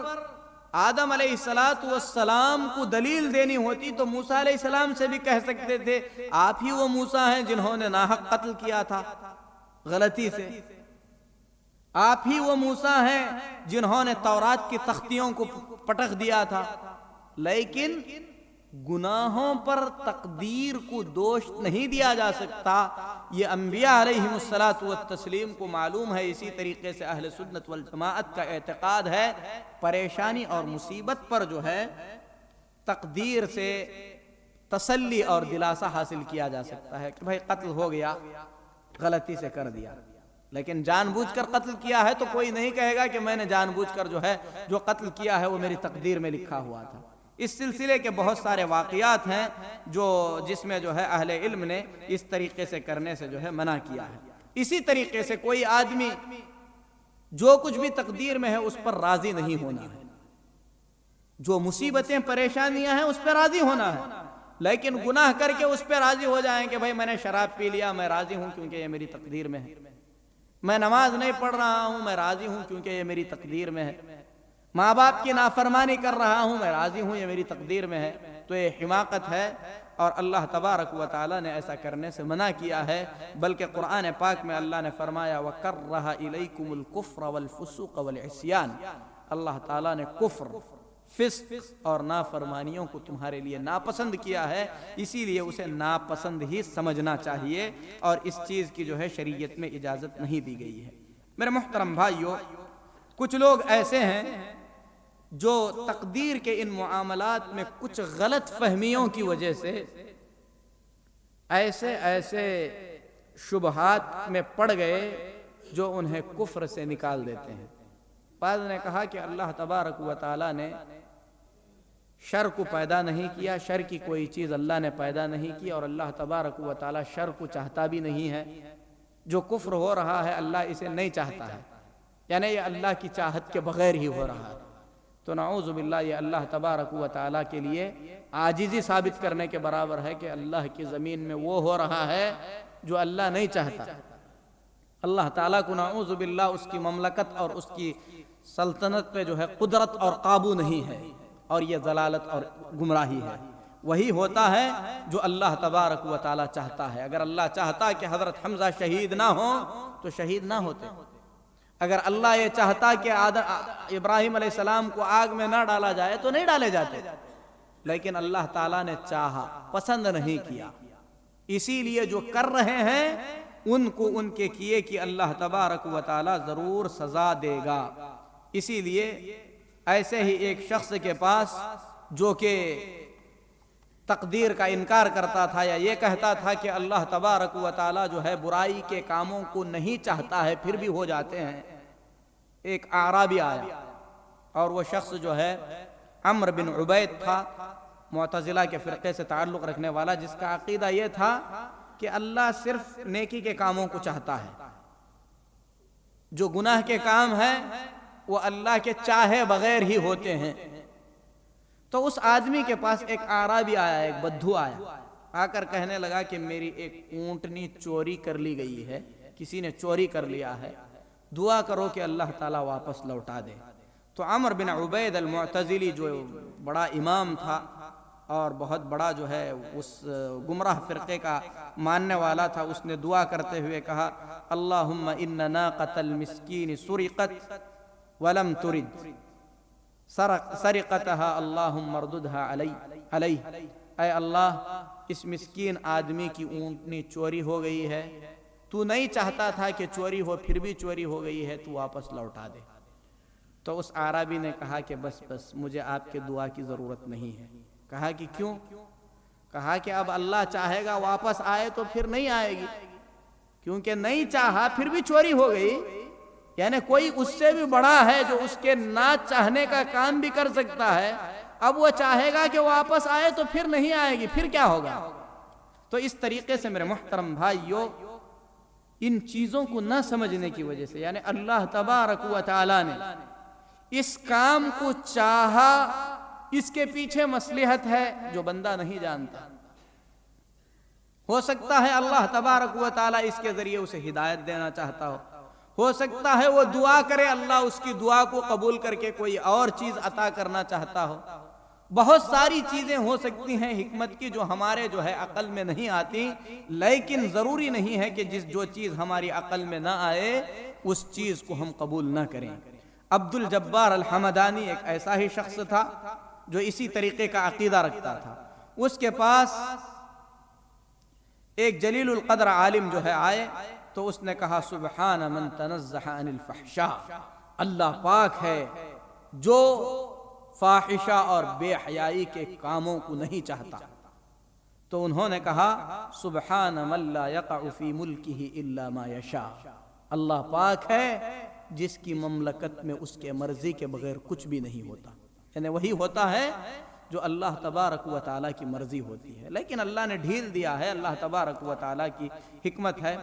آدم علیہ السلام کو دلیل دینی ہوتی تو موسیٰ علیہ السلام سے بھی کہہ سکتے تھے آپ ہی وہ موسیٰ ہیں جنہوں نے ناحق قتل کیا تھا غلطی سے، آپ ہی وہ موسیٰ ہیں جنہوں نے تورات کی تختیوں کو پٹخ دیا تھا۔ لیکن گناہوں پر تقدیر کو دوش نہیں دیا جا سکتا، یہ انبیاء علیہم الصلاۃ والتسلیم کو معلوم ہے، اسی طریقے سے اہل سنت والجماعت کا اعتقاد ہے۔ پریشانی اور مصیبت پر جو ہے تقدیر سے تسلی اور دلاسا حاصل کیا جا سکتا ہے کہ بھائی قتل ہو گیا، غلطی سے کر دیا، لیکن جان بوجھ کر قتل کیا ہے تو کوئی نہیں کہے گا کہ میں نے جان بوجھ کر جو قتل کیا ہے وہ میری تقدیر میں لکھا ہوا تھا۔ اس سلسلے کے بہت سارے واقعات ہیں جس میں جو ہے اہل علم نے اس طریقے سے کرنے سے جو ہے منع کیا ہے۔ اسی طریقے سے کوئی آدمی جو کچھ بھی تقدیر میں ہے اس پر راضی نہیں ہونا ہے، جو مصیبتیں پریشانیاں ہیں اس پہ راضی ہونا ہے، لیکن گناہ کر کے اس پہ راضی ہو جائیں کہ بھائی میں نے شراب پی لیا، میں راضی ہوں کیونکہ یہ میری تقدیر میں ہے، میں نماز نہیں پڑھ رہا ہوں، میں راضی ہوں کیونکہ یہ میری تقدیر میں ہے، ماں باپ کی نافرمانی کر رہا ہوں، میں راضی ہوں، یہ میری تقدیر میں ہے، تو یہ حماقت ہے، اور اللہ تبارک و تعالیٰ نے ایسا کرنے سے منع کیا ہے۔ بلکہ قرآن پاک میں اللہ نے فرمایا وَكَرَّهَ إِلَيْكُمُ الْكُفْرَ وَالْفُسُوقَ وَالْعِصْيَانَ، اللہ تعالیٰ نے کفر، فسق اور نافرمانیوں کو تمہارے لیے ناپسند کیا ہے، اسی لیے اسے ناپسند ہی سمجھنا چاہیے، اور اس چیز کی جو ہے شریعت میں اجازت نہیں دی گئی ہے۔ میرے محترم بھائیو، کچھ لوگ ایسے ہیں جو تقدیر کے ان معاملات میں کچھ غلط فہمیوں کی وجہ سے ایسے شبہات میں پڑ گئے جو انہیں کفر سے نکال دیتے ہیں۔ بعض نے کہا کہ اللہ تبارک و تعالیٰ نے شر کو پیدا نہیں کیا، شر کی کوئی چیز اللہ نے پیدا نہیں کی، اور اللہ تبارک و تعالیٰ شر کو چاہتا بھی نہیں ہے، جو کفر ہو رہا ہے اللہ اسے نہیں چاہتا ہے، یعنی یہ اللہ کی چاہت کے بغیر ہی ہو رہا ہے، تو نعوذ باللہ یہ اللہ تبارک و تعالیٰ کے لیے عاجزی ثابت کرنے کے برابر ہے کہ اللہ کی زمین میں وہ ہو رہا ہے جو اللہ نہیں چاہتا۔ اللہ تعالیٰ کو نعوذ باللہ اس کی مملکت اور اس کی سلطنت پہ جو ہے قدرت اور قابو نہیں ہے، اور یہ ضلالت اور گمراہی ہے۔ وہی ہوتا ہے جو اللہ تبارک و تعالیٰ چاہتا ہے۔ اگر اللہ چاہتا کہ حضرت حمزہ شہید نہ ہوں تو شہید نہ ہوتے، اگر اللہ یہ چاہتا کہ ابراہیم علیہ السلام کو آگ میں نہ ڈالا جائے تو نہیں ڈالے جاتے، لیکن اللہ تعالیٰ نے چاہا، پسند نہیں کیا، اسی لیے جو کر رہے ہیں ان کو ان کے کیے کہ اللہ تبارک و تعالیٰ ضرور سزا دے گا۔ اسی لیے ایسے ہی ایک شخص کے پاس جو کہ تقدیر کا انکار کرتا تھا یا یہ کہتا تھا کہ اللہ تبارک و تعالیٰ جو ہے برائی کے کاموں کو نہیں چاہتا ہے پھر بھی ہو جاتے ہیں، ایک اعرابی آیا، اور وہ شخص جو ہے عمرو بن عبید تھا، معتزلہ کے فرقے سے تعلق رکھنے والا، جس کا عقیدہ یہ تھا کہ اللہ صرف نیکی کے کاموں کو چاہتا ہے، جو گناہ کے کام ہیں وہ اللہ کے چاہے بغیر ہی ہوتے ہیں۔ تو اس آدمی کے پاس ایک اعرابی آیا، ایک بدھو آیا، آ کر کہنے لگا کہ میری ایک اونٹنی چوری کر لی گئی ہے، کسی نے چوری کر لیا ہے، دعا کرو کہ اللہ تعالیٰ واپس لوٹا دے۔ تو عمرو بن عبید المعتزلی جو بڑا امام تھا اور بہت بڑا جو ہے اس گمراہ فرقے کا ماننے والا تھا، اس نے دعا کرتے ہوئے کہا اللہم ان ناقۃ المسکین سرقت ولم ترد سرقتها اللہم ارددها علیہ، اے اللہ اس مسکین آدمی کی اونٹنی چوری ہو گئی ہے، تو نہیں چاہتا تھا کہ چوری ہو، پھر بھی چوری ہو گئی ہے، تو واپس لوٹا دے۔ تو اس اعرابی نے کہا کہ بس مجھے آپ کے دعا کی ضرورت نہیں ہے۔ کہا کہ کیوں؟ کہا کہ اب اللہ چاہے گا واپس آئے تو پھر نہیں آئے گی، کیونکہ نہیں چاہا پھر بھی چوری ہو گئی، یعنی کوئی اس سے بھی بڑا ہے جو اس کے نہ چاہنے کا کام بھی کر سکتا ہے، اب وہ چاہے گا کہ واپس آئے تو پھر نہیں آئے گی، پھر کیا ہوگا؟ تو اس طریقے سے میرے محترم بھائیو، ان چیزوں کو نہ سمجھنے کی وجہ سے، یعنی اللہ تبارک و تعالیٰ نے اس کام کو چاہا، اس کے پیچھے مصلحت ہے جو بندہ نہیں جانتا۔ ہو سکتا ہے اللہ تبارک و تعالیٰ اس کے ذریعے اسے ہدایت دینا چاہتا ہو سکتا ہے وہ دعا کرے اللہ اس کی دعا کو قبول کر کے کوئی اور چیز عطا کرنا چاہتا ہو، بہت ساری چیزیں ہو سکتی ہیں حکمت کی جو ہمارے جو ہے عقل میں نہیں آتی، لیکن ضروری نہیں ہے کہ جو چیز ہماری عقل میں نہ آئے اس چیز کو ہم قبول نہ کریں۔ عبد الجبار الحمدانی ایک ایسا ہی شخص تھا جو اسی طریقے کا عقیدہ رکھتا تھا۔ اس کے پاس ایک جلیل القدر عالم جو ہے آئے تو اس نے کہا سبحان من تنزہ عن الفحشاء، اللہ پاک ہے جو فاحشہ اور بے حیائی کے کاموں کو نہیں چاہتا۔ تو انہوں نے کہا سبحان من لا یقع فی ملکہ الا ما یشاء، اللہ پاک ہے جس کی مملکت میں اس کے مرضی کے بغیر کچھ بھی نہیں ہوتا، یعنی وہی ہوتا ہے جو اللہ تبارک و تعالیٰ کی مرضی ہوتی ہے، لیکن اللہ نے ڈھیل دیا ہے، اللہ تبارک و تعالیٰ کی حکمت ہے۔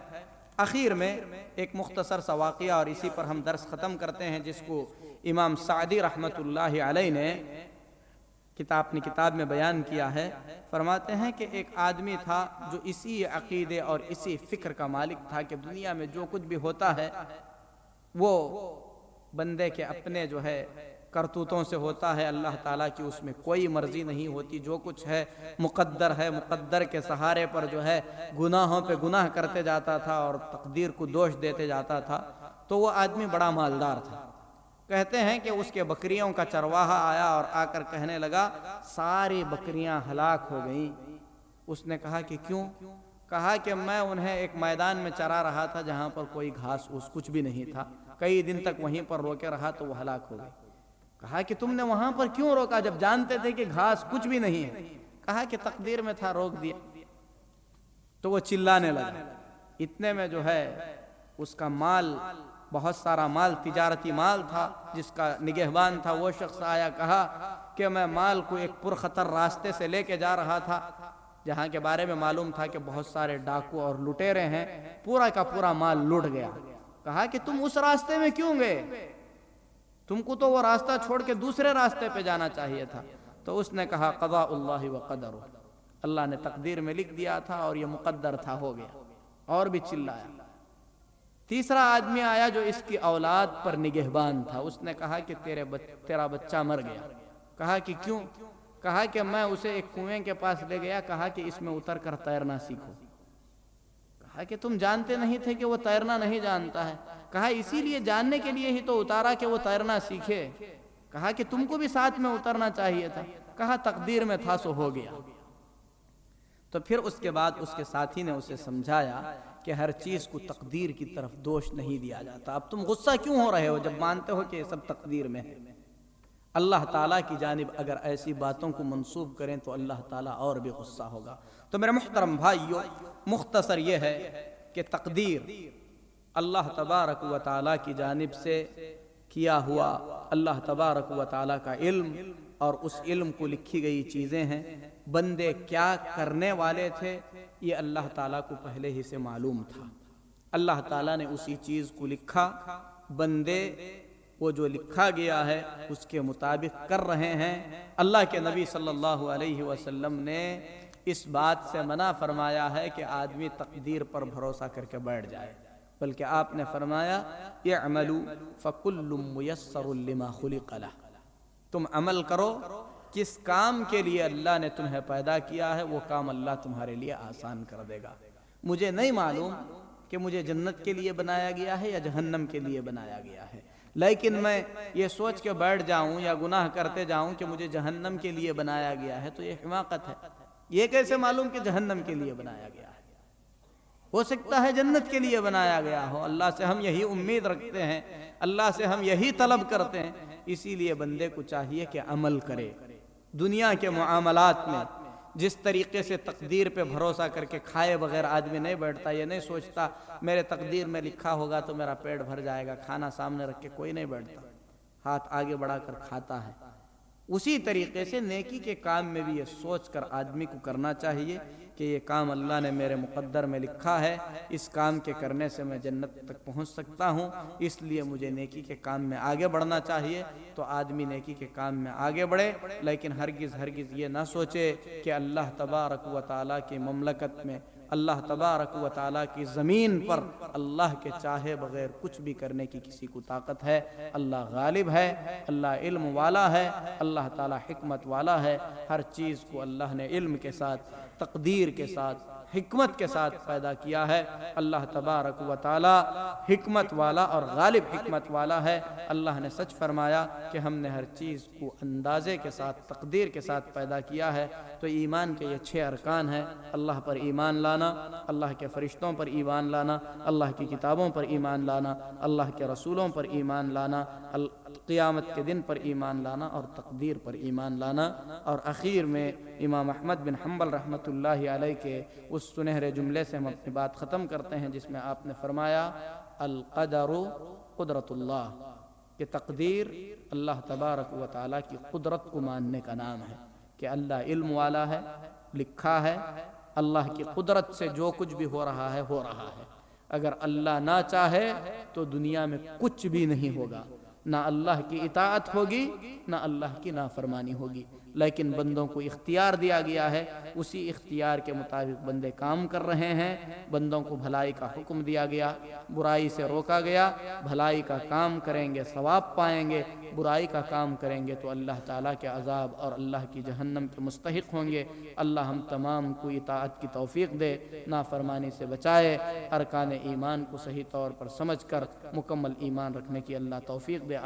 آخر میں ایک مختصر سا واقعہ اور اسی پر ہم درس ختم کرتے ہیں، جس کو امام سعدی رحمۃ اللہ علیہ نے اپنی کتاب میں بیان کیا ہے۔ فرماتے ہیں کہ ایک آدمی تھا جو اسی عقیدے اور اسی فکر کا مالک تھا کہ دنیا میں جو کچھ بھی ہوتا ہے وہ بندے کے اپنے جو ہے کرتوتوں سے ہوتا ہے، اللہ تعالیٰ کی اس میں کوئی مرضی نہیں ہوتی، جو کچھ ہے مقدر کے سہارے پر جو ہے گناہوں پہ گناہ کرتے جاتا تھا اور تقدیر کو دوش دیتے جاتا تھا۔ تو وہ آدمی بڑا مالدار تھا۔ کہتے ہیں کہ اس کے بکریوں کا چرواہا آیا اور آ کر کہنے لگا ساری بکریاں ہلاک ہو گئیں۔ اس نے کہا کہ کیوں؟ کہا کہ میں انہیں ایک میدان میں چرا رہا تھا جہاں پر کوئی گھاس کچھ بھی نہیں تھا، کئی دن تک وہیں پر روکے رہا تو وہ ہلاک ہو گئی۔ کہا کہ تم نے وہاں پر کیوں روکا جب جانتے تھے کہ گھاس کچھ بھی نہیں ہے؟ کہا کہ تقدیر میں تھا، روک دیا۔ تو وہ چلانے لگا۔ اتنے میں جو ہے اس کا مال، بہت سارا مال، تجارتی مال تھا، جس کا نگہبان تھا، وہ شخص آیا، کہا کہ میں مال کو ایک پرخطر راستے سے لے کے جا رہا تھا جہاں کے بارے میں معلوم تھا کہ بہت سارے ڈاکو اور لٹیرے ہیں، پورا کا پورا مال لوٹ گیا۔ کہا کہ تم اس راستے میں کیوں گئے؟ تم کو تو وہ راستہ چھوڑ کے دوسرے راستے پہ جانا چاہیے تھا۔ تو اس نے کہا قضاء اللہ و قدر، اللہ نے تقدیر میں لکھ دیا تھا اور یہ مقدر تھا، ہو گیا۔ اور بھی چلایا۔ تیسرا آدمی آیا جو اس کی اولاد پر نگہبان تھا، اس نے کہا کہ تیرا بچہ مر گیا۔ کہا کہ کیوں؟ کہا کہ میں اسے ایک کنویں کے پاس لے گیا، کہا کہ اس میں اتر کر تیرنا سیکھو۔ کہا کہ تم جانتے نہیں تھے کہ وہ تیرنا نہیں جانتا ہے؟ کہا اسی لیے جاننے کے لیے ہی تو اتارا کہ وہ تیرنا سیکھے۔ کہا کہ تم کو بھی ساتھ میں اترنا چاہیے تھا۔ کہا تقدیر میں تھا سو ہو گیا۔ تو پھر اس کے بعد اس کے ساتھی نے اسے سمجھایا کہ ہر چیز کو تقدیر کی طرف دوش نہیں دیا جاتا۔ اب تم غصہ کیوں ہو رہے ہو جب مانتے ہو کہ یہ سب تقدیر میں ہے؟ اللہ تعالیٰ کی جانب اگر ایسی باتوں کو منسوب کریں تو اللہ تعالیٰ اور بھی غصہ ہوگا۔ تو میرے محترم بھائیو، مختصر یہ ہے کہ تقدیر اللہ تبارک و تعالیٰ کی جانب سے کیا ہوا اللہ تبارک و تعالیٰ کا علم، اور اس علم کو لکھی گئی چیزیں ہیں۔ بندے کیا کرنے والے تھے یہ اللہ تعالیٰ کو پہلے ہی سے معلوم تھا۔ اللہ تعالیٰ نے اسی چیز کو لکھا، بندے وہ جو لکھا گیا ہے اس کے مطابق کر رہے ہیں۔ اللہ کے نبی صلی اللہ علیہ وسلم نے اس بات سے منع فرمایا ہے کہ آدمی تقدیر پر بھروسہ کر کے بیٹھ جائے، بلکہ آپ نے فرمایا اعملوا فکل میسر لما خلق لہ، تم عمل کرو، جس کام کے لیے اللہ نے تمہیں پیدا کیا ہے وہ کام اللہ تمہارے لیے آسان کر دے گا۔ مجھے نہیں معلوم کہ مجھے جنت کے لیے بنایا گیا ہے یا جہنم کے لیے بنایا گیا ہے، لیکن میں یہ سوچ کے بیٹھ جاؤں یا گناہ کرتے جاؤں کہ مجھے جہنم کے لیے بنایا گیا ہے تو یہ حماقت ہے۔ یہ کیسے معلوم کہ جہنم کے لیے بنایا گیا ہے؟ ہو سکتا ہے جنت کے لیے بنایا گیا ہو۔ اللہ سے ہم یہی امید رکھتے ہیں، اللہ سے ہم یہی طلب کرتے ہیں۔ اسی لیے بندے کو چاہیے کہ عمل کرے۔ دنیا کے معاملات میں جس طریقے سے تقدیر پہ بھروسہ کر کے کھائے بغیر آدمی نہیں بیٹھتا، یہ نہیں سوچتا میرے تقدیر میں لکھا ہوگا تو میرا پیٹ بھر جائے گا، کھانا سامنے رکھ کے کوئی نہیں بیٹھتا، ہاتھ آگے بڑھا کر کھاتا ہے۔ اسی طریقے سے نیکی کے کام میں بھی یہ سوچ کر آدمی کو کرنا چاہیے کہ یہ کام اللہ نے میرے مقدر میں لکھا ہے، اس کام کے کرنے سے میں جنت تک پہنچ سکتا ہوں، اس لیے مجھے نیکی کے کام میں آگے بڑھنا چاہیے۔ تو آدمی نیکی کے کام میں آگے بڑھے، لیکن ہرگز یہ نہ سوچے کہ اللہ تبارک و تعالیٰ کی مملکت میں، اللہ تبارک و تعالیٰ کی زمین پر اللہ کے چاہے بغیر کچھ بھی کرنے کی کسی کو طاقت ہے۔ اللہ غالب ہے، اللہ علم والا ہے، اللہ تعالیٰ حکمت والا ہے۔ ہر چیز کو اللہ نے علم کے ساتھ، تقدیر کے ساتھ، حکمت کے ساتھ پیدا کیا ہے۔ اللہ تبارک و تعالیٰ حکمت والا اور غالب حکمت والا ہے۔ اللہ نے سچ فرمایا کہ ہم نے ہر چیز کو اندازے کے ساتھ، تقدیر کے ساتھ پیدا کیا ہے۔ تو ایمان کے یہ 6 ارکان ہیں: اللہ پر ایمان لانا، اللہ کے فرشتوں پر ایمان لانا، اللہ کی کتابوں پر ایمان لانا، اللہ کے رسولوں پر ایمان لانا، قیامت کے دن پر ایمان لانا اور تقدیر پر ایمان لانا۔ اور اخیر میں امام احمد بن حنبل رحمۃ اللہ علیہ کے اس سنہرے جملے سے ہم اپنی بات ختم کرتے ہیں جس میں آپ نے فرمایا القدر قدرت اللہ، کہ تقدیر اللہ تبارک و تعالیٰ کی قدرت کو ماننے کا نام ہے۔ کہ اللہ علم والا ہے، لکھا ہے، اللہ کی قدرت سے جو کچھ بھی ہو رہا ہے ہو رہا ہے۔ اگر اللہ نہ چاہے تو دنیا میں کچھ بھی نہیں ہوگا، نہ اللہ کی اطاعت ہوگی نہ اللہ کی نافرمانی ہوگی، لیکن بندوں کو اختیار دیا گیا ہے، اسی اختیار کے مطابق بندے کام کر رہے ہیں۔ بندوں کو بھلائی کا حکم دیا گیا، برائی سے روکا گیا، بھلائی کا کام کریں گے ثواب پائیں گے، برائی کا کام کریں گے تو اللہ تعالیٰ کے عذاب اور اللہ کی جہنم کے مستحق ہوں گے۔ اللہ ہم تمام کو اطاعت کی توفیق دے، نافرمانی سے بچائے، ارکان ایمان کو صحیح طور پر سمجھ کر مکمل ایمان رکھنے کی اللہ توفیق دے۔